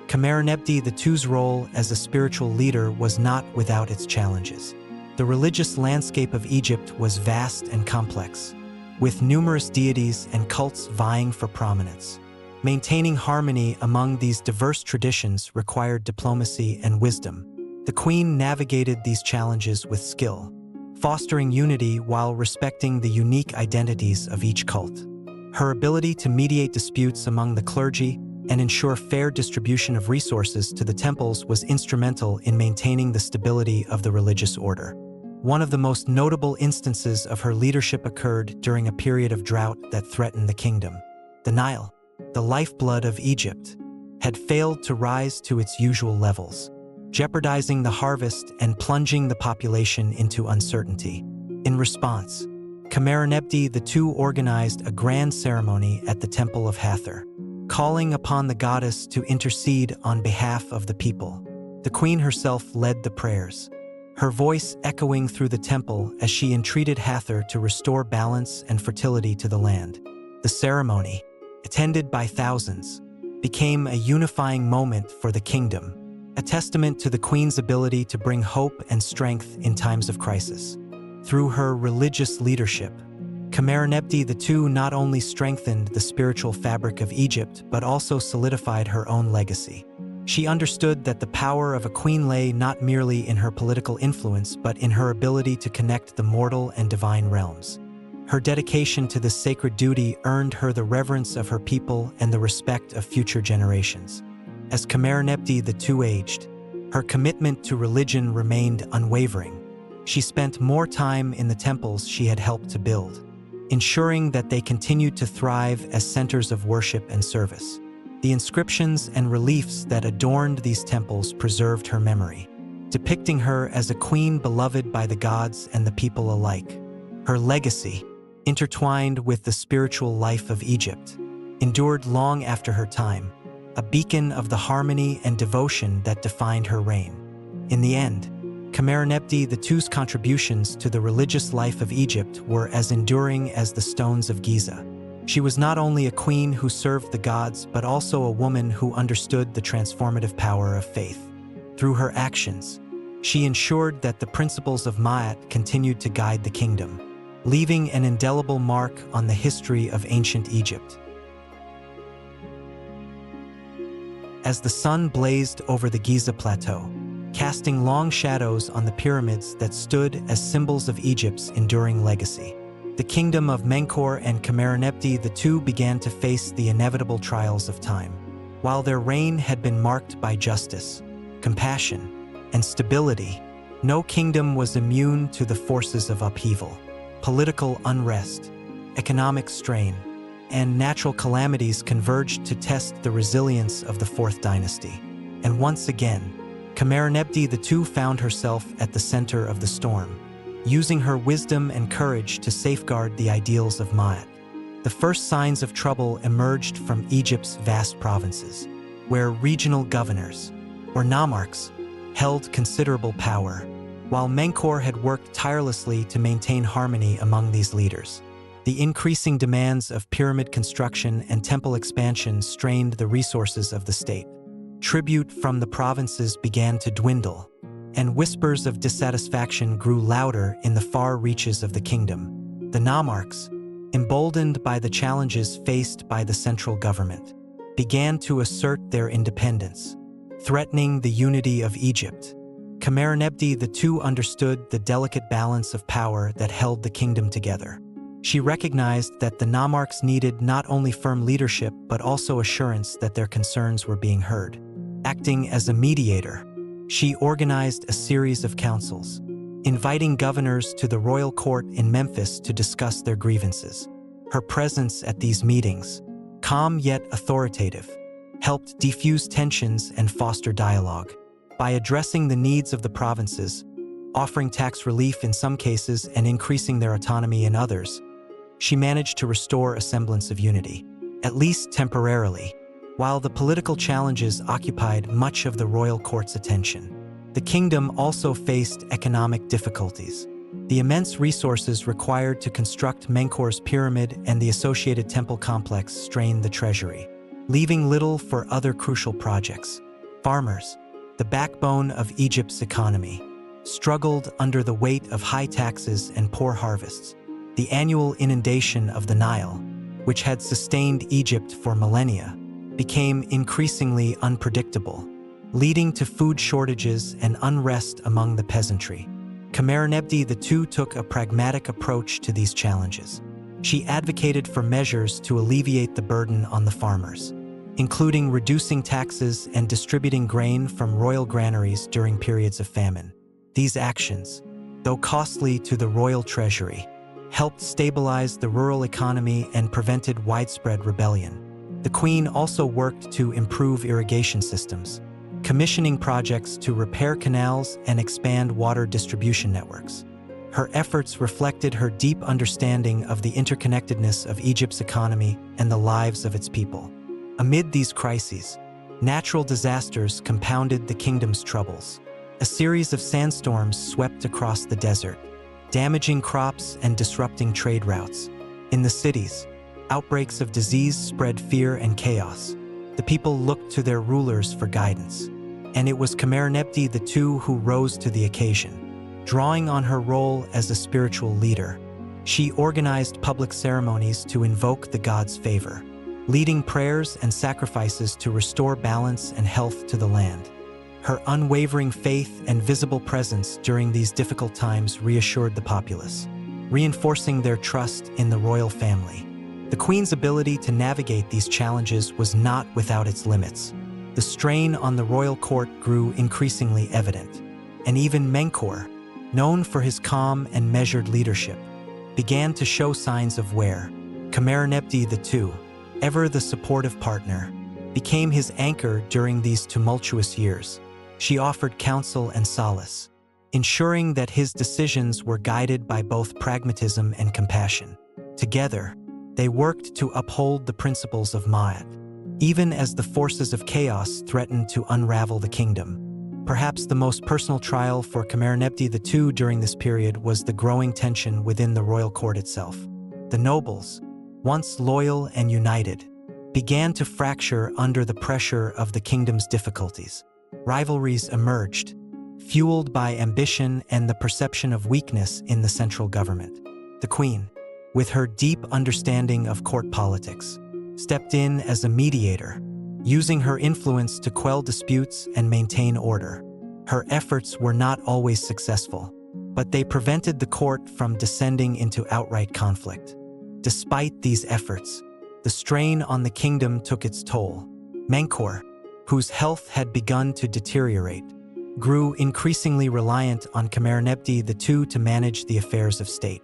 Khamerernebty II's role as a spiritual leader was not without its challenges. The religious landscape of Egypt was vast and complex, with numerous deities and cults vying for prominence. Maintaining harmony among these diverse traditions required diplomacy and wisdom. The queen navigated these challenges with skill, fostering unity while respecting the unique identities of each cult. Her ability to mediate disputes among the clergy and ensure fair distribution of resources to the temples was instrumental in maintaining the stability of the religious order. One of the most notable instances of her leadership occurred during a period of drought that threatened the kingdom. The Nile, the lifeblood of Egypt, had failed to rise to its usual levels, jeopardizing the harvest and plunging the population into uncertainty. In response, Khamerernebty II organized a grand ceremony at the Temple of Hathor, calling upon the goddess to intercede on behalf of the people. The queen herself led the prayers, her voice echoing through the temple as she entreated Hathor to restore balance and fertility to the land. The ceremony, attended by thousands, became a unifying moment for the kingdom, a testament to the queen's ability to bring hope and strength in times of crisis. Through her religious leadership, Khamerernebty II not only strengthened the spiritual fabric of Egypt but also solidified her own legacy. She understood that the power of a queen lay not merely in her political influence but in her ability to connect the mortal and divine realms. Her dedication to this sacred duty earned her the reverence of her people and the respect of future generations. As Khamerernebty II aged, her commitment to religion remained unwavering. She spent more time in the temples she had helped to build, ensuring that they continued to thrive as centers of worship and service. The inscriptions and reliefs that adorned these temples preserved her memory, depicting her as a queen beloved by the gods and the people alike. Her legacy, intertwined with the spiritual life of Egypt, endured long after her time, a beacon of the harmony and devotion that defined her reign. In the end, Khamerernebty II's contributions to the religious life of Egypt were as enduring as the stones of Giza. She was not only a queen who served the gods, but also a woman who understood the transformative power of faith. Through her actions, she ensured that the principles of Ma'at continued to guide the kingdom, leaving an indelible mark on the history of ancient Egypt. As the sun blazed over the Giza Plateau, casting long shadows on the pyramids that stood as symbols of Egypt's enduring legacy, the kingdom of Menkaure and Khamerernebty II began to face the inevitable trials of time. While their reign had been marked by justice, compassion, and stability, no kingdom was immune to the forces of upheaval. Political unrest, economic strain, and natural calamities converged to test the resilience of the Fourth Dynasty. And once again, Khamerernebty II found herself at the center of the storm, using her wisdom and courage to safeguard the ideals of Ma'at. The first signs of trouble emerged from Egypt's vast provinces, where regional governors, or nomarchs, held considerable power, while Menkaure had worked tirelessly to maintain harmony among these leaders. The increasing demands of pyramid construction and temple expansion strained the resources of the state. Tribute from the provinces began to dwindle, and whispers of dissatisfaction grew louder in the far reaches of the kingdom. The nomarchs, emboldened by the challenges faced by the central government, began to assert their independence, threatening the unity of Egypt. Khamerernebty II understood the delicate balance of power that held the kingdom together. She recognized that the nomarchs needed not only firm leadership but also assurance that their concerns were being heard. Acting as a mediator, she organized a series of councils, inviting governors to the royal court in Memphis to discuss their grievances. Her presence at these meetings, calm yet authoritative, helped defuse tensions and foster dialogue. By addressing the needs of the provinces, offering tax relief in some cases and increasing their autonomy in others, she managed to restore a semblance of unity, at least temporarily. While the political challenges occupied much of the royal court's attention, the kingdom also faced economic difficulties. The immense resources required to construct Menkaure's pyramid and the associated temple complex strained the treasury, leaving little for other crucial projects. Farmers, the backbone of Egypt's economy, struggled under the weight of high taxes and poor harvests. The annual inundation of the Nile, which had sustained Egypt for millennia, became increasingly unpredictable, leading to food shortages and unrest among the peasantry. Khamerernebty II took a pragmatic approach to these challenges. She advocated for measures to alleviate the burden on the farmers, including reducing taxes and distributing grain from royal granaries during periods of famine. These actions, though costly to the royal treasury, helped stabilize the rural economy and prevented widespread rebellion. The Queen also worked to improve irrigation systems, commissioning projects to repair canals and expand water distribution networks. Her efforts reflected her deep understanding of the interconnectedness of Egypt's economy and the lives of its people. Amid these crises, natural disasters compounded the kingdom's troubles. A series of sandstorms swept across the desert, damaging crops and disrupting trade routes. In the cities, outbreaks of disease spread fear and chaos. The people looked to their rulers for guidance, and it was Khamerernebty II who rose to the occasion. Drawing on her role as a spiritual leader, she organized public ceremonies to invoke the gods' favor, leading prayers and sacrifices to restore balance and health to the land. Her unwavering faith and visible presence during these difficult times reassured the populace, reinforcing their trust in the royal family. The Queen's ability to navigate these challenges was not without its limits. The strain on the royal court grew increasingly evident, and even Menkaure, known for his calm and measured leadership, began to show signs of wear. Khamerernebty II, ever the supportive partner, became his anchor during these tumultuous years. She offered counsel and solace, ensuring that his decisions were guided by both pragmatism and compassion. Together, they worked to uphold the principles of Ma'at, even as the forces of chaos threatened to unravel the kingdom. Perhaps the most personal trial for Khamerernebty II during this period was the growing tension within the royal court itself. The nobles, once loyal and united, began to fracture under the pressure of the kingdom's difficulties. Rivalries emerged, fueled by ambition and the perception of weakness in the central government. The Queen, with her deep understanding of court politics, stepped in as a mediator, using her influence to quell disputes and maintain order. Her efforts were not always successful, but they prevented the court from descending into outright conflict. Despite these efforts, the strain on the kingdom took its toll. Menkaure, whose health had begun to deteriorate, grew increasingly reliant on Khamerernebty II to manage the affairs of state.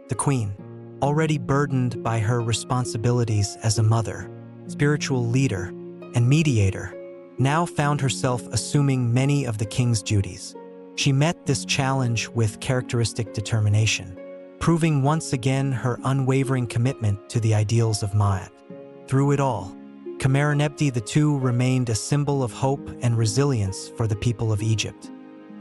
The Queen, already burdened by her responsibilities as a mother, spiritual leader, and mediator, now found herself assuming many of the king's duties. She met this challenge with characteristic determination, proving once again her unwavering commitment to the ideals of Ma'at. Through it all, Khamerernebty II remained a symbol of hope and resilience for the people of Egypt.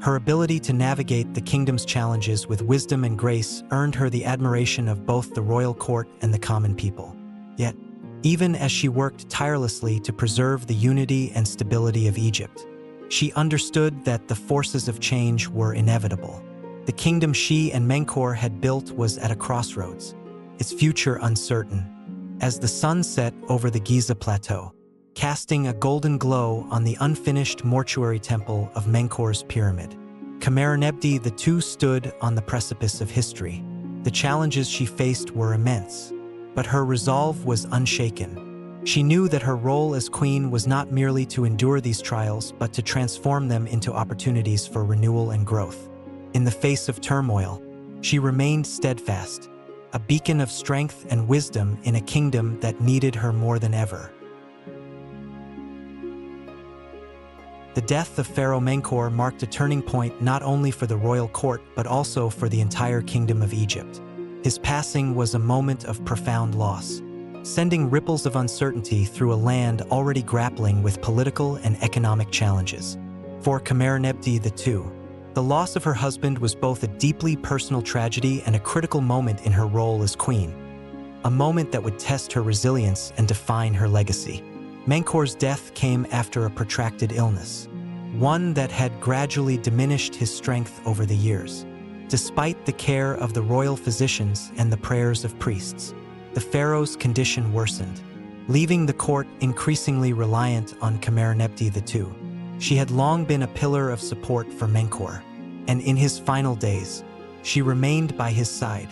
Her ability to navigate the kingdom's challenges with wisdom and grace earned her the admiration of both the royal court and the common people. Yet, even as she worked tirelessly to preserve the unity and stability of Egypt, she understood that the forces of change were inevitable. The kingdom she and Menkaure had built was at a crossroads, its future uncertain. As the sun set over the Giza plateau, casting a golden glow on the unfinished mortuary temple of Menkaure's pyramid, Khamerernebty II stood on the precipice of history. The challenges she faced were immense, but her resolve was unshaken. She knew that her role as queen was not merely to endure these trials, but to transform them into opportunities for renewal and growth. In the face of turmoil, she remained steadfast, a beacon of strength and wisdom in a kingdom that needed her more than ever. The death of Pharaoh Menkaure marked a turning point not only for the royal court but also for the entire kingdom of Egypt. His passing was a moment of profound loss, sending ripples of uncertainty through a land already grappling with political and economic challenges. For Khamerernebty II, the loss of her husband was both a deeply personal tragedy and a critical moment in her role as queen, a moment that would test her resilience and define her legacy. Menkaure's death came after a protracted illness, one that had gradually diminished his strength over the years. Despite the care of the royal physicians and the prayers of priests, the pharaoh's condition worsened, leaving the court increasingly reliant on Khamerernebty II. She had long been a pillar of support for Menkaure, and in his final days, she remained by his side,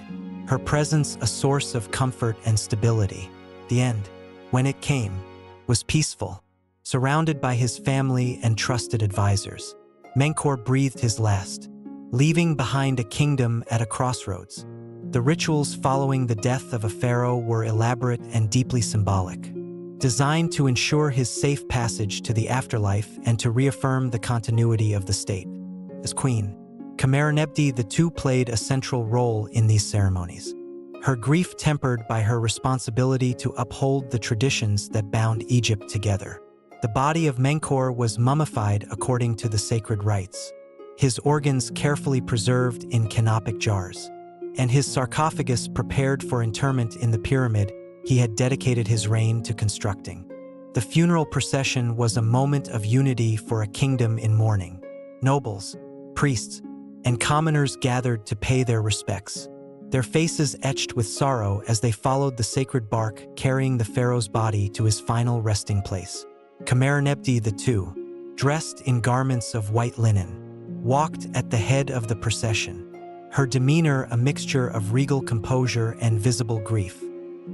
her presence a source of comfort and stability. The end, when it came, was peaceful. Surrounded by his family and trusted advisors, Menkaure breathed his last, leaving behind a kingdom at a crossroads. The rituals following the death of a pharaoh were elaborate and deeply symbolic, designed to ensure his safe passage to the afterlife and to reaffirm the continuity of the state. As queen, Khamerernebty II played a central role in these ceremonies, her grief tempered by her responsibility to uphold the traditions that bound Egypt together. The body of Menkaure was mummified according to the sacred rites, his organs carefully preserved in canopic jars, and his sarcophagus prepared for interment in the pyramid he had dedicated his reign to constructing. The funeral procession was a moment of unity for a kingdom in mourning. Nobles, priests, and commoners gathered to pay their respects, their faces etched with sorrow as they followed the sacred bark carrying the pharaoh's body to his final resting place. Khamerernebty II, dressed in garments of white linen, walked at the head of the procession, her demeanor a mixture of regal composure and visible grief.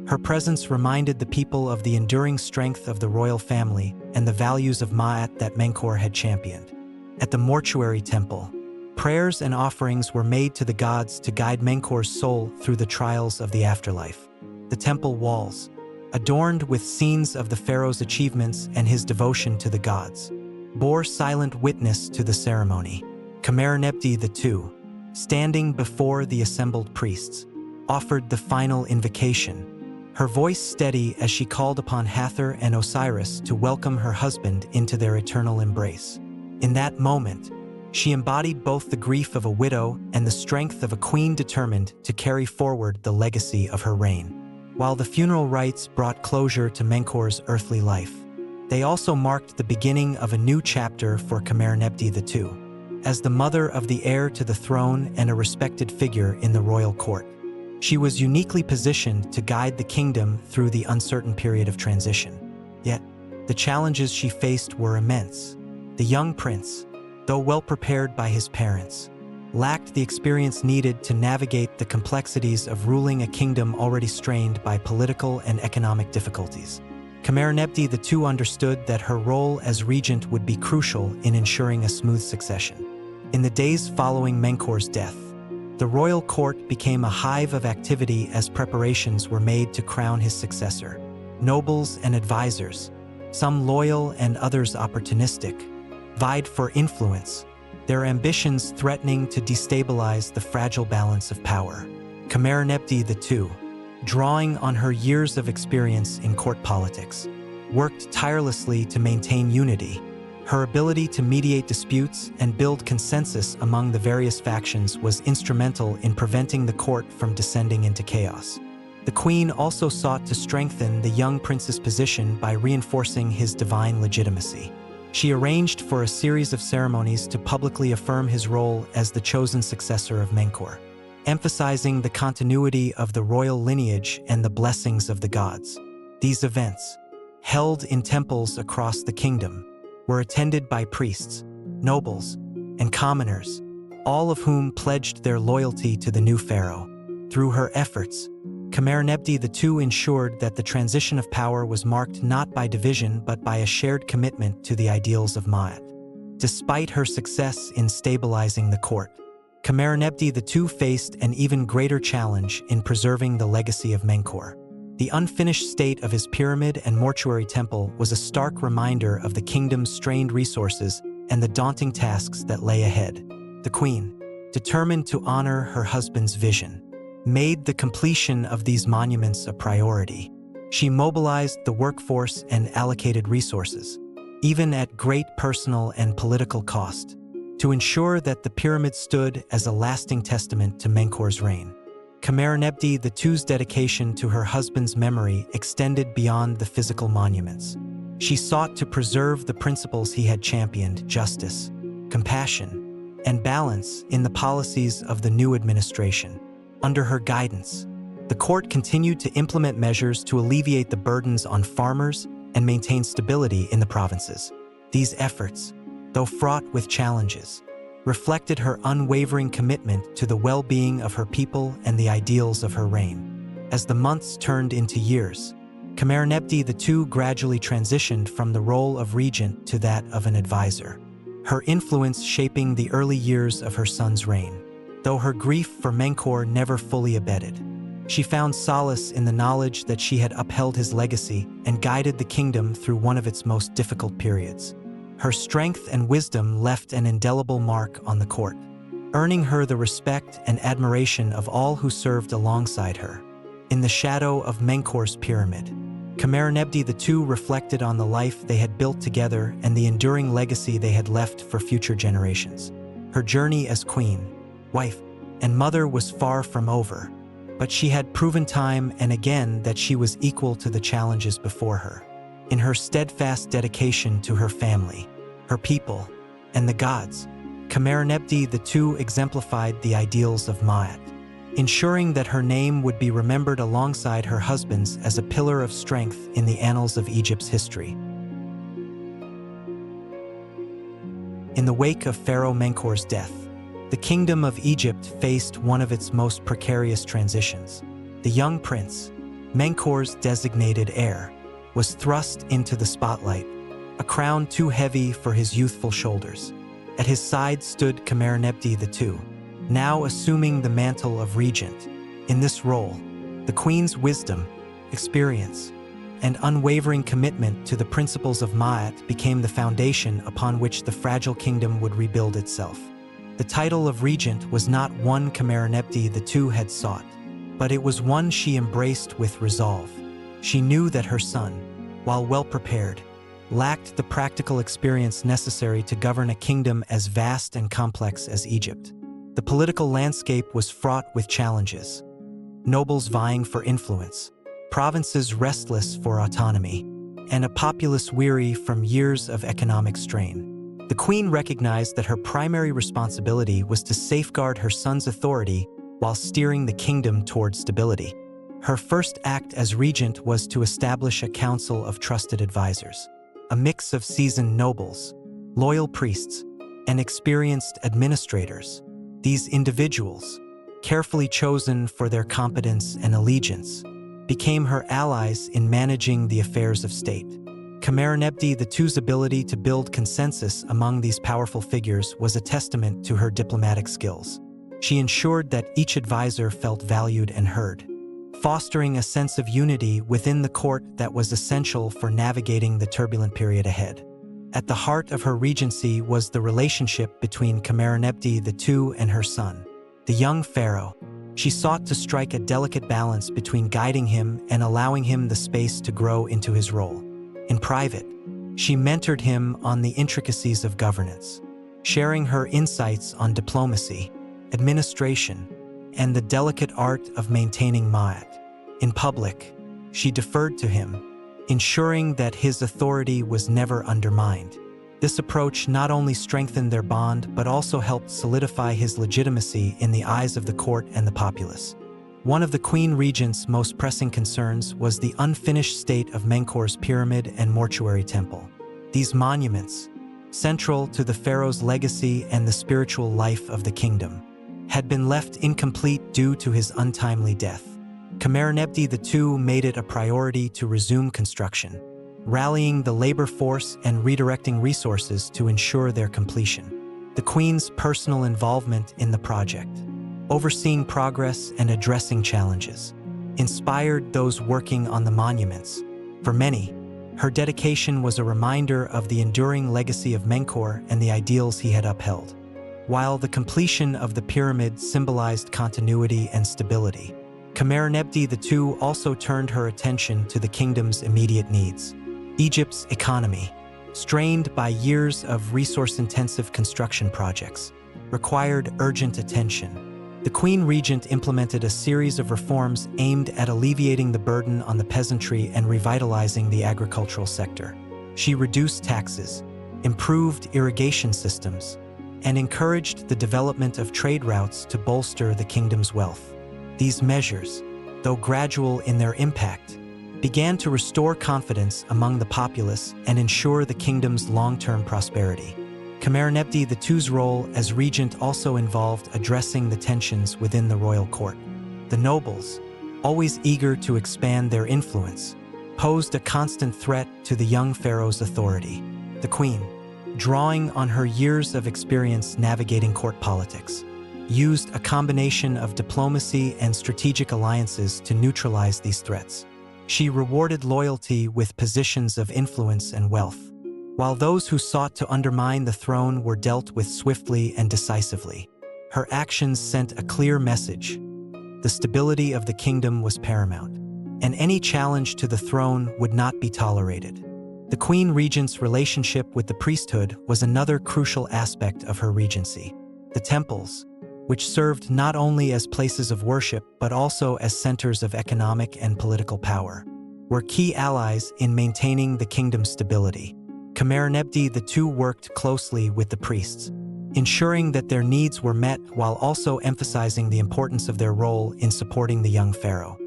Her presence reminded the people of the enduring strength of the royal family and the values of Ma'at that Menkaure had championed. At the mortuary temple, prayers and offerings were made to the gods to guide Menkaure's soul through the trials of the afterlife. The temple walls, adorned with scenes of the pharaoh's achievements and his devotion to the gods, bore silent witness to the ceremony. Khamerernebty II, standing before the assembled priests, offered the final invocation, her voice steady as she called upon Hathor and Osiris to welcome her husband into their eternal embrace. In that moment, she embodied both the grief of a widow and the strength of a queen determined to carry forward the legacy of her reign. While the funeral rites brought closure to Menkaure's earthly life, they also marked the beginning of a new chapter for Khamerernebty II. As the mother of the heir to the throne and a respected figure in the royal court, she was uniquely positioned to guide the kingdom through the uncertain period of transition. Yet, the challenges she faced were immense. The young prince, though well prepared by his parents, lacked the experience needed to navigate the complexities of ruling a kingdom already strained by political and economic difficulties. Khamerernebty II understood that her role as regent would be crucial in ensuring a smooth succession. In the days following Menkaure's death, the royal court became a hive of activity as preparations were made to crown his successor. Nobles and advisors, some loyal and others opportunistic, vied for influence, their ambitions threatening to destabilize the fragile balance of power. Khamerernebty II, drawing on her years of experience in court politics, worked tirelessly to maintain unity. Her ability to mediate disputes and build consensus among the various factions was instrumental in preventing the court from descending into chaos. The queen also sought to strengthen the young prince's position by reinforcing his divine legitimacy. She arranged for a series of ceremonies to publicly affirm his role as the chosen successor of Menkaure, emphasizing the continuity of the royal lineage and the blessings of the gods. These events, held in temples across the kingdom, were attended by priests, nobles, and commoners, all of whom pledged their loyalty to the new pharaoh. Through her efforts, Khamerernebty II ensured that the transition of power was marked not by division but by a shared commitment to the ideals of Ma'at. Despite her success in stabilizing the court, Khamerernebty II faced an even greater challenge in preserving the legacy of Menkaure. The unfinished state of his pyramid and mortuary temple was a stark reminder of the kingdom's strained resources and the daunting tasks that lay ahead. The queen, determined to honor her husband's vision, made the completion of these monuments a priority. She mobilized the workforce and allocated resources, even at great personal and political cost, to ensure that the pyramid stood as a lasting testament to Menkaure's reign. Khamerernebty II's dedication to her husband's memory extended beyond the physical monuments. She sought to preserve the principles he had championed: justice, compassion, and balance in the policies of the new administration. Under her guidance, the court continued to implement measures to alleviate the burdens on farmers and maintain stability in the provinces. These efforts, though fraught with challenges, reflected her unwavering commitment to the well-being of her people and the ideals of her reign. As the months turned into years, Khamerernebty II gradually transitioned from the role of regent to that of an advisor, her influence shaping the early years of her son's reign. Though her grief for Menkaure never fully abated, she found solace in the knowledge that she had upheld his legacy and guided the kingdom through one of its most difficult periods. Her strength and wisdom left an indelible mark on the court, earning her the respect and admiration of all who served alongside her. In the shadow of Menkaure's pyramid, Khamerernebty II reflected on the life they had built together and the enduring legacy they had left for future generations. Her journey as queen, wife, and mother was far from over, but she had proven time and again that she was equal to the challenges before her. In her steadfast dedication to her family, her people, and the gods, Khamerernebty II exemplified the ideals of Ma'at, ensuring that her name would be remembered alongside her husband's as a pillar of strength in the annals of Egypt's history. In the wake of Pharaoh Menkaure's death, the kingdom of Egypt faced one of its most precarious transitions. The young prince, Menkaure's designated heir, was thrust into the spotlight, a crown too heavy for his youthful shoulders. At his side stood Khamerernebty II, now assuming the mantle of regent. In this role, the queen's wisdom, experience, and unwavering commitment to the principles of Ma'at became the foundation upon which the fragile kingdom would rebuild itself. The title of regent was not one Khamerernebty II had sought, but it was one she embraced with resolve. She knew that her son, while well-prepared, lacked the practical experience necessary to govern a kingdom as vast and complex as Egypt. The political landscape was fraught with challenges: nobles vying for influence, provinces restless for autonomy, and a populace weary from years of economic strain. The queen recognized that her primary responsibility was to safeguard her son's authority while steering the kingdom toward stability. Her first act as regent was to establish a council of trusted advisors, a mix of seasoned nobles, loyal priests, and experienced administrators. These individuals, carefully chosen for their competence and allegiance, became her allies in managing the affairs of state. Khamerernebty II's ability to build consensus among these powerful figures was a testament to her diplomatic skills. She ensured that each advisor felt valued and heard, fostering a sense of unity within the court that was essential for navigating the turbulent period ahead. At the heart of her regency was the relationship between Khamerernebty II and her son, the young pharaoh. She sought to strike a delicate balance between guiding him and allowing him the space to grow into his role. In private, she mentored him on the intricacies of governance, sharing her insights on diplomacy, administration, and the delicate art of maintaining ma'at. In public, she deferred to him, ensuring that his authority was never undermined. This approach not only strengthened their bond but also helped solidify his legitimacy in the eyes of the court and the populace. One of the Queen Regent's most pressing concerns was the unfinished state of Menkaure's pyramid and mortuary temple. These monuments, central to the pharaoh's legacy and the spiritual life of the kingdom, had been left incomplete due to his untimely death. Khamerernebty II made it a priority to resume construction, rallying the labor force and redirecting resources to ensure their completion. The Queen's personal involvement in the project, overseeing progress and addressing challenges, inspired those working on the monuments. For many, her dedication was a reminder of the enduring legacy of Menkaure and the ideals he had upheld. While the completion of the pyramid symbolized continuity and stability, Khamerernebty II also turned her attention to the kingdom's immediate needs. Egypt's economy, strained by years of resource-intensive construction projects, required urgent attention. The Queen Regent implemented a series of reforms aimed at alleviating the burden on the peasantry and revitalizing the agricultural sector. She reduced taxes, improved irrigation systems, and encouraged the development of trade routes to bolster the kingdom's wealth. These measures, though gradual in their impact, began to restore confidence among the populace and ensure the kingdom's long-term prosperity. Khamerernebty II's role as regent also involved addressing the tensions within the royal court. The nobles, always eager to expand their influence, posed a constant threat to the young pharaoh's authority. The queen, drawing on her years of experience navigating court politics, used a combination of diplomacy and strategic alliances to neutralize these threats. She rewarded loyalty with positions of influence and wealth, while those who sought to undermine the throne were dealt with swiftly and decisively. Her actions sent a clear message. The stability of the kingdom was paramount, and any challenge to the throne would not be tolerated. The Queen Regent's relationship with the priesthood was another crucial aspect of her regency. The temples, which served not only as places of worship but also as centers of economic and political power, were key allies in maintaining the kingdom's stability. Khamerernebty II worked closely with the priests, ensuring that their needs were met while also emphasizing the importance of their role in supporting the young pharaoh.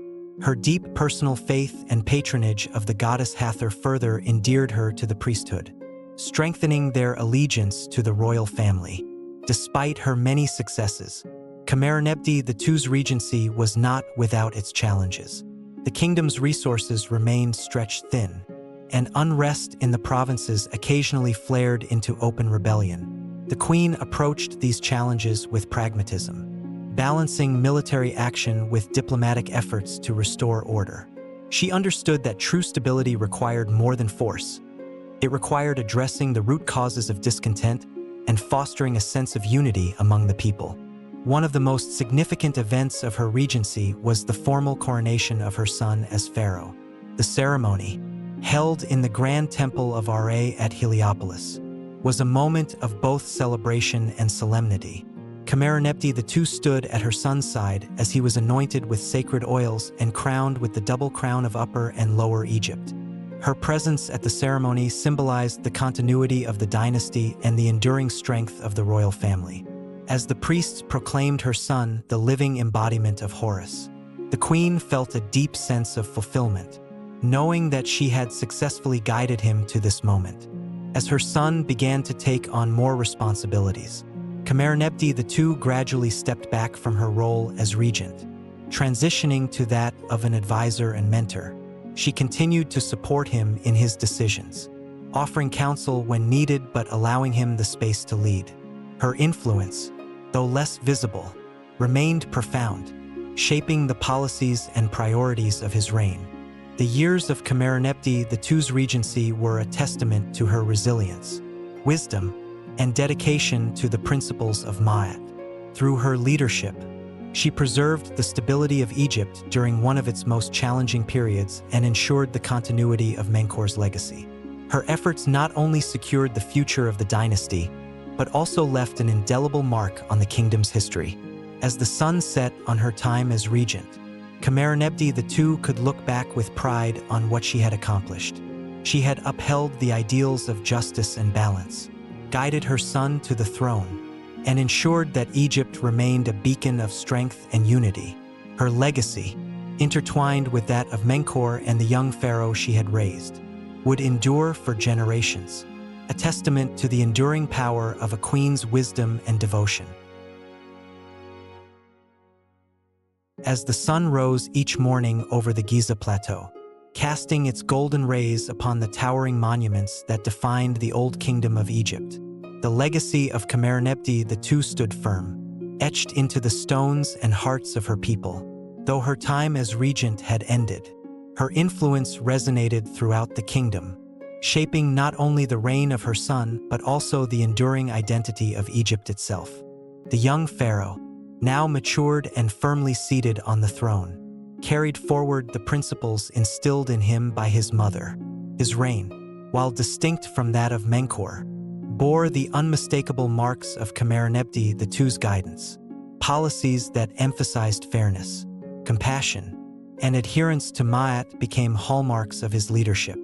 Her deep personal faith and patronage of the goddess Hathor further endeared her to the priesthood, strengthening their allegiance to the royal family. Despite her many successes, Khamerernebty II's regency was not without its challenges. The kingdom's resources remained stretched thin, and unrest in the provinces occasionally flared into open rebellion. The queen approached these challenges with pragmatism, balancing military action with diplomatic efforts to restore order. She understood that true stability required more than force. It required addressing the root causes of discontent and fostering a sense of unity among the people. One of the most significant events of her regency was the formal coronation of her son as pharaoh. The ceremony, held in the Grand Temple of Ra at Heliopolis, was a moment of both celebration and solemnity. Khamerernebty II stood at her son's side as he was anointed with sacred oils and crowned with the double crown of Upper and Lower Egypt. Her presence at the ceremony symbolized the continuity of the dynasty and the enduring strength of the royal family. As the priests proclaimed her son the living embodiment of Horus, the queen felt a deep sense of fulfillment, knowing that she had successfully guided him to this moment. As her son began to take on more responsibilities, Khamerernebty II gradually stepped back from her role as regent, transitioning to that of an advisor and mentor. She continued to support him in his decisions, offering counsel when needed but allowing him the space to lead. Her influence, though less visible, remained profound, shaping the policies and priorities of his reign. The years of Khamerernebty II's regency were a testament to her resilience, wisdom, and dedication to the principles of Ma'at. Through her leadership, she preserved the stability of Egypt during one of its most challenging periods and ensured the continuity of Menkaure's legacy. Her efforts not only secured the future of the dynasty, but also left an indelible mark on the kingdom's history. As the sun set on her time as regent, Khamerernebty II could look back with pride on what she had accomplished. She had upheld the ideals of justice and balance, guided her son to the throne, and ensured that Egypt remained a beacon of strength and unity. Her legacy, intertwined with that of Menkaure and the young pharaoh she had raised, would endure for generations, a testament to the enduring power of a queen's wisdom and devotion. As the sun rose each morning over the Giza Plateau, casting its golden rays upon the towering monuments that defined the Old Kingdom of Egypt, the legacy of Khamerernebty II stood firm, etched into the stones and hearts of her people. Though her time as regent had ended, her influence resonated throughout the kingdom, shaping not only the reign of her son but also the enduring identity of Egypt itself. The young pharaoh, now matured and firmly seated on the throne, carried forward the principles instilled in him by his mother. His reign, while distinct from that of Menkaure, bore the unmistakable marks of Khamerernebty II's guidance, policies that emphasized fairness, compassion, and adherence to Ma'at became hallmarks of his leadership.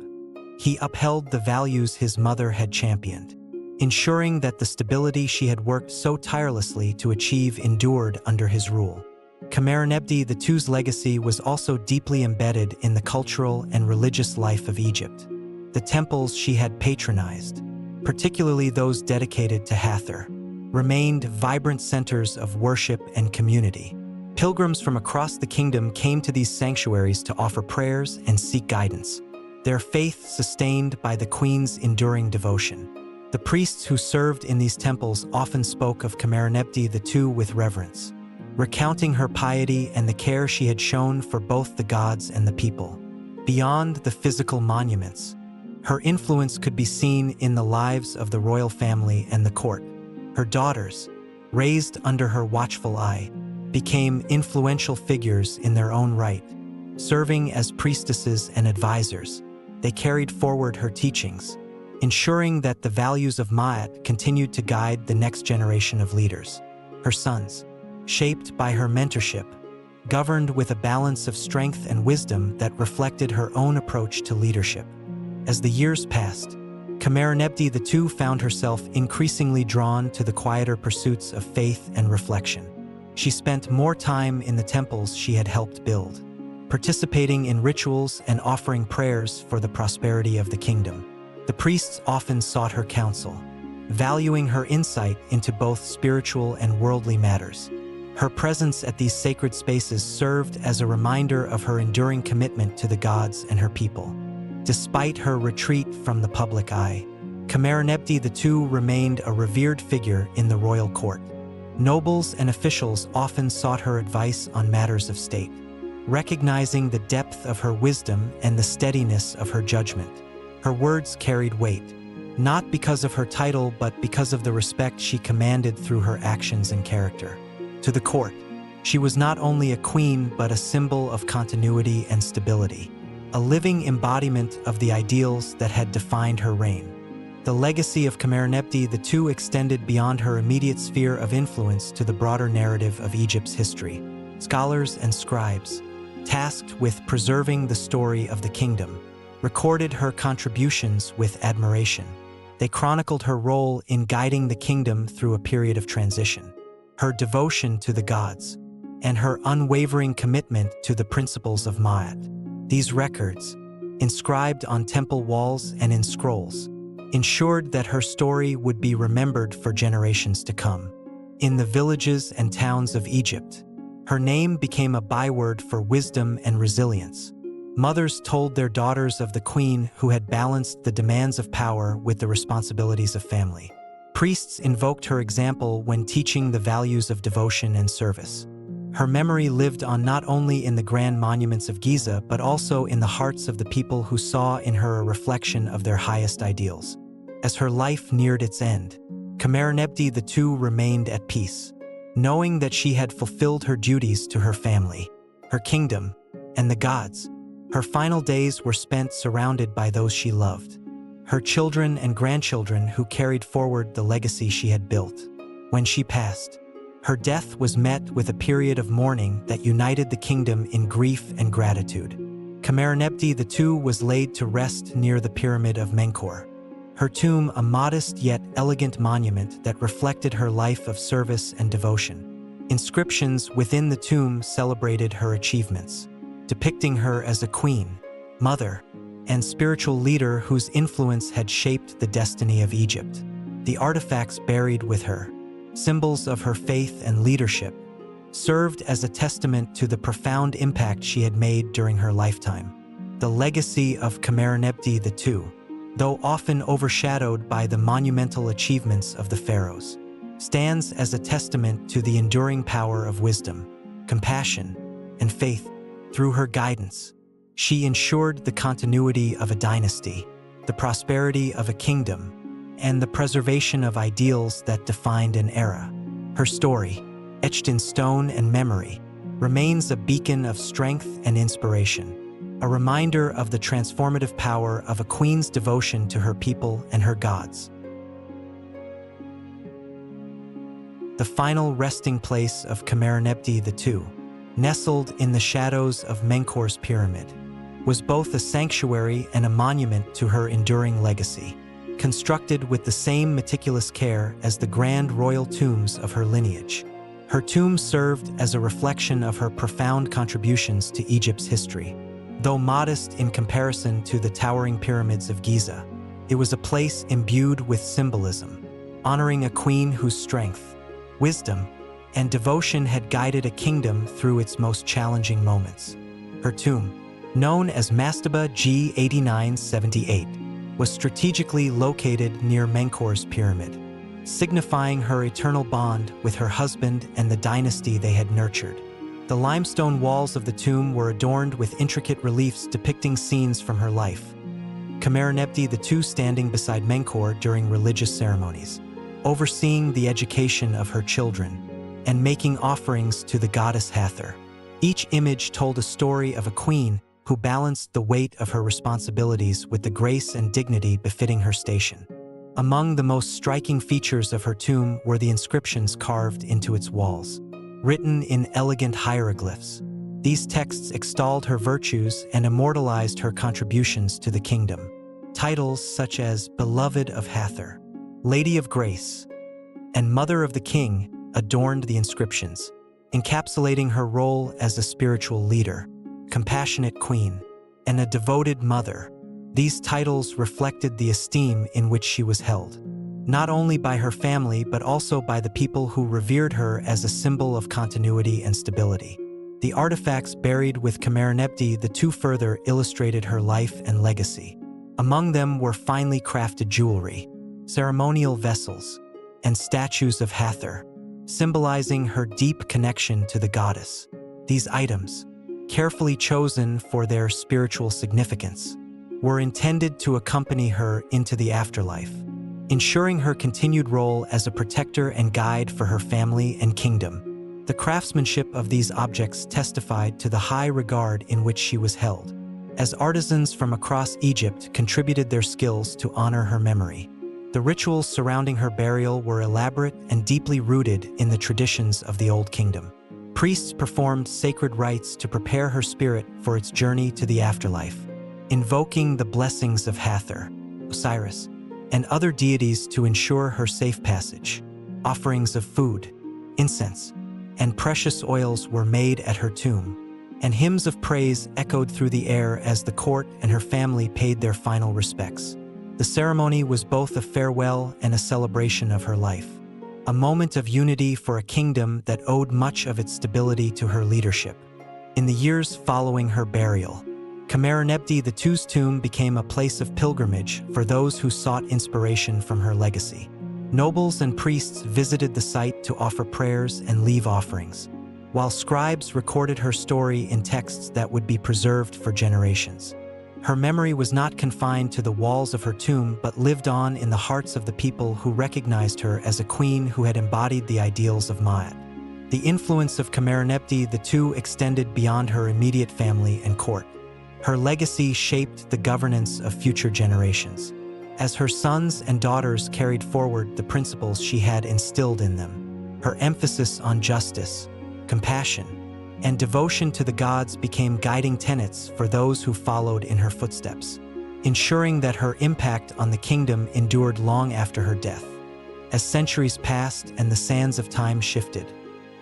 He upheld the values his mother had championed, ensuring that the stability she had worked so tirelessly to achieve endured under his rule. Khamerernebty II's legacy was also deeply embedded in the cultural and religious life of Egypt. The temples she had patronized, particularly those dedicated to Hathor, remained vibrant centers of worship and community. Pilgrims from across the kingdom came to these sanctuaries to offer prayers and seek guidance, their faith sustained by the queen's enduring devotion. The priests who served in these temples often spoke of Khamerernebty II with reverence, recounting her piety and the care she had shown for both the gods and the people. Beyond the physical monuments, her influence could be seen in the lives of the royal family and the court. Her daughters, raised under her watchful eye, became influential figures in their own right. Serving as priestesses and advisors, they carried forward her teachings, ensuring that the values of Ma'at continued to guide the next generation of leaders. Her sons, shaped by her mentorship, governed with a balance of strength and wisdom that reflected her own approach to leadership. As the years passed, Khamerernebty II found herself increasingly drawn to the quieter pursuits of faith and reflection. She spent more time in the temples she had helped build, participating in rituals and offering prayers for the prosperity of the kingdom. The priests often sought her counsel, valuing her insight into both spiritual and worldly matters. Her presence at these sacred spaces served as a reminder of her enduring commitment to the gods and her people. Despite her retreat from the public eye, Khamerernebty II remained a revered figure in the royal court. Nobles and officials often sought her advice on matters of state, recognizing the depth of her wisdom and the steadiness of her judgment. Her words carried weight, not because of her title but because of the respect she commanded through her actions and character. To the court, she was not only a queen but a symbol of continuity and stability, a living embodiment of the ideals that had defined her reign. The legacy of Khamerernebty II extended beyond her immediate sphere of influence to the broader narrative of Egypt's history. Scholars and scribes, tasked with preserving the story of the kingdom, recorded her contributions with admiration. They chronicled her role in guiding the kingdom through a period of transition, her devotion to the gods, and her unwavering commitment to the principles of Ma'at. These records, inscribed on temple walls and in scrolls, ensured that her story would be remembered for generations to come. In the villages and towns of Egypt, her name became a byword for wisdom and resilience. Mothers told their daughters of the queen who had balanced the demands of power with the responsibilities of family. Priests invoked her example when teaching the values of devotion and service. Her memory lived on not only in the grand monuments of Giza but also in the hearts of the people who saw in her a reflection of their highest ideals. As her life neared its end, Khamerernebty II remained at peace, knowing that she had fulfilled her duties to her family, her kingdom, and the gods. Her final days were spent surrounded by those she loved, her children and grandchildren who carried forward the legacy she had built. When she passed, her death was met with a period of mourning that united the kingdom in grief and gratitude. Khamerernebty II was laid to rest near the Pyramid of Menkaure, her tomb a modest yet elegant monument that reflected her life of service and devotion. Inscriptions within the tomb celebrated her achievements, depicting her as a queen, mother, and spiritual leader whose influence had shaped the destiny of Egypt. The artifacts buried with her, symbols of her faith and leadership, served as a testament to the profound impact she had made during her lifetime. The legacy of Khamerernebty II, though often overshadowed by the monumental achievements of the pharaohs, stands as a testament to the enduring power of wisdom, compassion, and faith. Through her guidance, she ensured the continuity of a dynasty, the prosperity of a kingdom, and the preservation of ideals that defined an era. Her story, etched in stone and memory, remains a beacon of strength and inspiration, a reminder of the transformative power of a queen's devotion to her people and her gods. The final resting place of Khamerernebty II, nestled in the shadows of Menkaure's pyramid, was both a sanctuary and a monument to her enduring legacy. Constructed with the same meticulous care as the grand royal tombs of her lineage, her tomb served as a reflection of her profound contributions to Egypt's history. Though modest in comparison to the towering pyramids of Giza, it was a place imbued with symbolism, honoring a queen whose strength, wisdom, and devotion had guided a kingdom through its most challenging moments. Her tomb, known as Mastaba G 8978, was strategically located near Menkaure's pyramid, signifying her eternal bond with her husband and the dynasty they had nurtured. The limestone walls of the tomb were adorned with intricate reliefs depicting scenes from her life. Khamerernebty II standing beside Menkaure during religious ceremonies, overseeing the education of her children, and making offerings to the goddess Hathor. Each image told a story of a queen who balanced the weight of her responsibilities with the grace and dignity befitting her station. Among the most striking features of her tomb were the inscriptions carved into its walls, written in elegant hieroglyphs. These texts extolled her virtues and immortalized her contributions to the kingdom. Titles such as Beloved of Hathor, Lady of Grace, and Mother of the King adorned the inscriptions, encapsulating her role as a spiritual leader, compassionate queen, and a devoted mother. These titles reflected the esteem in which she was held, not only by her family but also by the people who revered her as a symbol of continuity and stability. The artifacts buried with Khamerernebty II further illustrated her life and legacy. Among them were finely crafted jewelry, ceremonial vessels, and statues of Hathor, symbolizing her deep connection to the goddess. These items, carefully chosen for their spiritual significance, were intended to accompany her into the afterlife, ensuring her continued role as a protector and guide for her family and kingdom. The craftsmanship of these objects testified to the high regard in which she was held, as artisans from across Egypt contributed their skills to honor her memory. The rituals surrounding her burial were elaborate and deeply rooted in the traditions of the Old Kingdom. Priests performed sacred rites to prepare her spirit for its journey to the afterlife, invoking the blessings of Hathor, Osiris, and other deities to ensure her safe passage. Offerings of food, incense, and precious oils were made at her tomb, and hymns of praise echoed through the air as the court and her family paid their final respects. The ceremony was both a farewell and a celebration of her life, a moment of unity for a kingdom that owed much of its stability to her leadership. In the years following her burial, Khamerernebty II's tomb became a place of pilgrimage for those who sought inspiration from her legacy. Nobles and priests visited the site to offer prayers and leave offerings, while scribes recorded her story in texts that would be preserved for generations. Her memory was not confined to the walls of her tomb but lived on in the hearts of the people who recognized her as a queen who had embodied the ideals of Ma'at. The influence of Khamerernebty II extended beyond her immediate family and court. Her legacy shaped the governance of future generations, as her sons and daughters carried forward the principles she had instilled in them. Her emphasis on justice, compassion, and devotion to the gods became guiding tenets for those who followed in her footsteps, ensuring that her impact on the kingdom endured long after her death. As centuries passed and the sands of time shifted,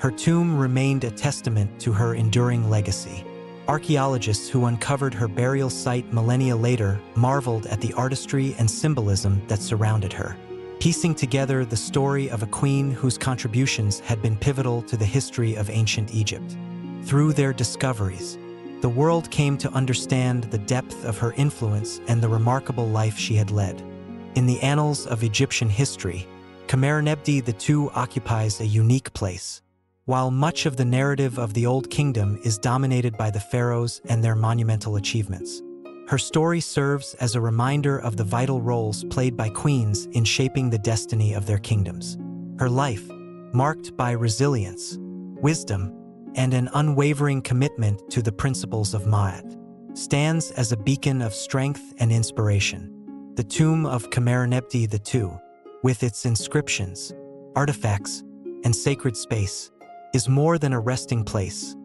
her tomb remained a testament to her enduring legacy. Archaeologists who uncovered her burial site millennia later marveled at the artistry and symbolism that surrounded her, piecing together the story of a queen whose contributions had been pivotal to the history of ancient Egypt. Through their discoveries, the world came to understand the depth of her influence and the remarkable life she had led. In the annals of Egyptian history, Khamerernebty II occupies a unique place. While much of the narrative of the Old Kingdom is dominated by the pharaohs and their monumental achievements, her story serves as a reminder of the vital roles played by queens in shaping the destiny of their kingdoms. Her life, marked by resilience, wisdom, and an unwavering commitment to the principles of Ma'at, stands as a beacon of strength and inspiration. The tomb of Khamerernebty II, with its inscriptions, artifacts, and sacred space, is more than a resting place.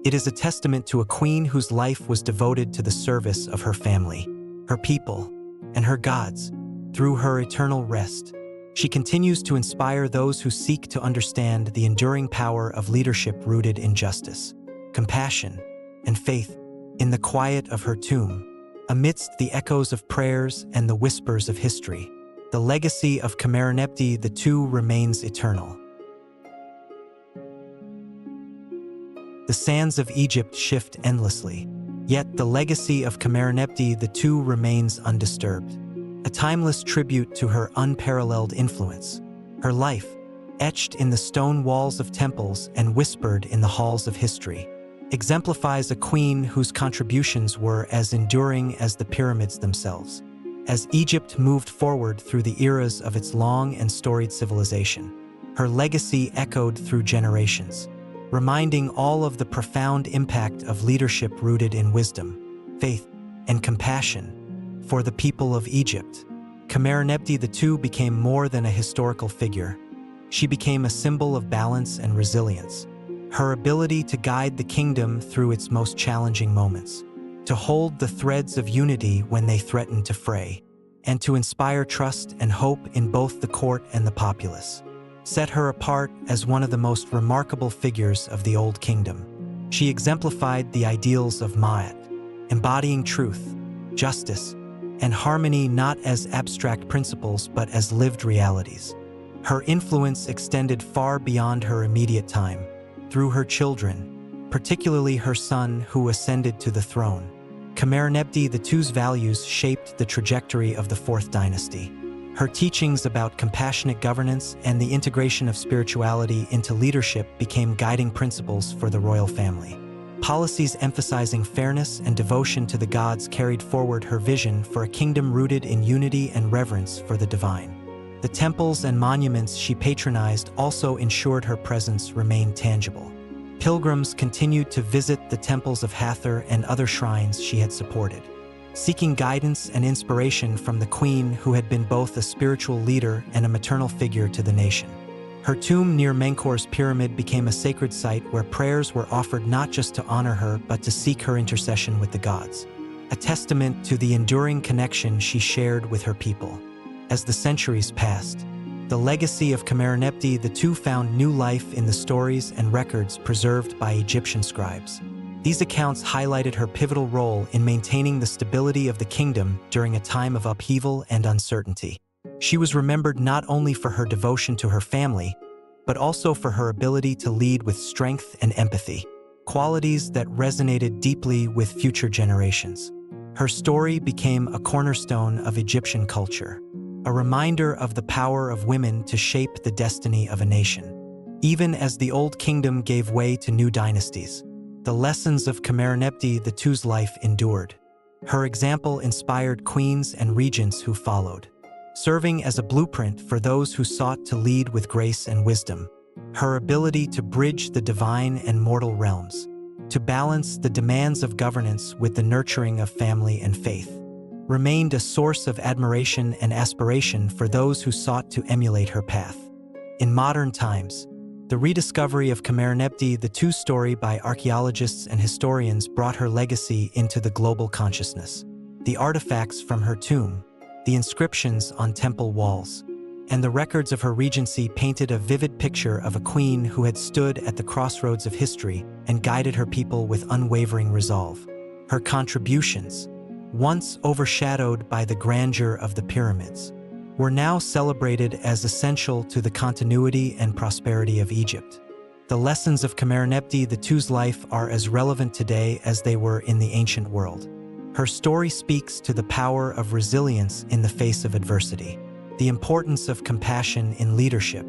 It is a testament to a queen whose life was devoted to the service of her family, her people, and her gods. Through her eternal rest, she continues to inspire those who seek to understand the enduring power of leadership rooted in justice, compassion, and faith. In the quiet of her tomb, amidst the echoes of prayers and the whispers of history, the legacy of Khamerernebty II remains eternal. The sands of Egypt shift endlessly, yet the legacy of Khamerernebty II remains undisturbed, a timeless tribute to her unparalleled influence. Her life, etched in the stone walls of temples and whispered in the halls of history, exemplifies a queen whose contributions were as enduring as the pyramids themselves. As Egypt moved forward through the eras of its long and storied civilization, her legacy echoed through generations, reminding all of the profound impact of leadership rooted in wisdom, faith, and compassion for the people of Egypt. Khamerernebty II became more than a historical figure. She became a symbol of balance and resilience. Her ability to guide the kingdom through its most challenging moments, to hold the threads of unity when they threatened to fray, and to inspire trust and hope in both the court and the populace, set her apart as one of the most remarkable figures of the Old Kingdom. She exemplified the ideals of Ma'at, embodying truth, justice, and harmony not as abstract principles but as lived realities. Her influence extended far beyond her immediate time. Through her children, particularly her son who ascended to the throne, Khamerernebty II's values shaped the trajectory of the Fourth Dynasty. Her teachings about compassionate governance and the integration of spirituality into leadership became guiding principles for the royal family. Policies emphasizing fairness and devotion to the gods carried forward her vision for a kingdom rooted in unity and reverence for the divine. The temples and monuments she patronized also ensured her presence remained tangible. Pilgrims continued to visit the temples of Hathor and other shrines she had supported, seeking guidance and inspiration from the queen who had been both a spiritual leader and a maternal figure to the nation. Her tomb near Menkaure's pyramid became a sacred site where prayers were offered not just to honor her but to seek her intercession with the gods, a testament to the enduring connection she shared with her people. As the centuries passed, the legacy of Khamerernebty II found new life in the stories and records preserved by Egyptian scribes. These accounts highlighted her pivotal role in maintaining the stability of the kingdom during a time of upheaval and uncertainty. She was remembered not only for her devotion to her family, but also for her ability to lead with strength and empathy, qualities that resonated deeply with future generations. Her story became a cornerstone of Egyptian culture, a reminder of the power of women to shape the destiny of a nation. even as the old kingdom gave way to new dynasties. The lessons of Khamerernebty II's life endured. Her example inspired queens and regents who followed, serving as a blueprint for those who sought to lead with grace and wisdom. Her ability to bridge the divine and mortal realms, to balance the demands of governance with the nurturing of family and faith, remained a source of admiration and aspiration for those who sought to emulate her path. In modern times, the rediscovery of Khamerernebty II's story by archaeologists and historians brought her legacy into the global consciousness. The artifacts from her tomb, the inscriptions on temple walls, and the records of her regency painted a vivid picture of a queen who had stood at the crossroads of history and guided her people with unwavering resolve. Her contributions, once overshadowed by the grandeur of the pyramids, were now celebrated as essential to the continuity and prosperity of Egypt. The lessons of Khamerernebty II's life are as relevant today as they were in the ancient world. Her story speaks to the power of resilience in the face of adversity, the importance of compassion in leadership,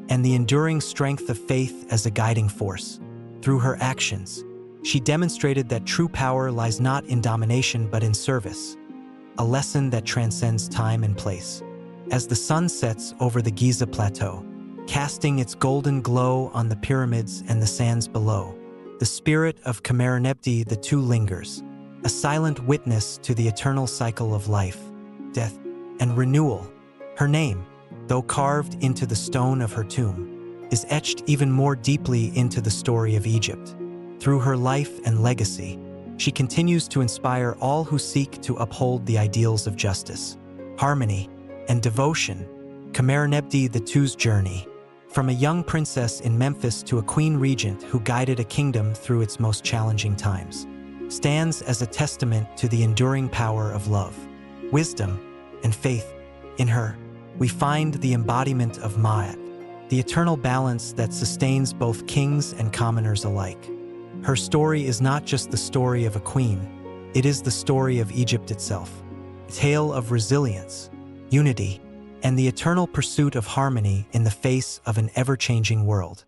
and the enduring strength of faith as a guiding force. Through her actions, she demonstrated that true power lies not in domination but in service, a lesson that transcends time and place. As the sun sets over the Giza Plateau, casting its golden glow on the pyramids and the sands below, the spirit of Khamerernebty II lingers, a silent witness to the eternal cycle of life, death, and renewal. Her name, though carved into the stone of her tomb, is etched even more deeply into the story of Egypt. Through her life and legacy, she continues to inspire all who seek to uphold the ideals of justice, harmony, and devotion. Khamerernebty II's journey, from a young princess in Memphis to a queen regent who guided a kingdom through its most challenging times, stands as a testament to the enduring power of love, wisdom, and faith. In her, we find the embodiment of Ma'at, the eternal balance that sustains both kings and commoners alike. Her story is not just the story of a queen, it is the story of Egypt itself, a tale of resilience, unity, and the eternal pursuit of harmony in the face of an ever-changing world.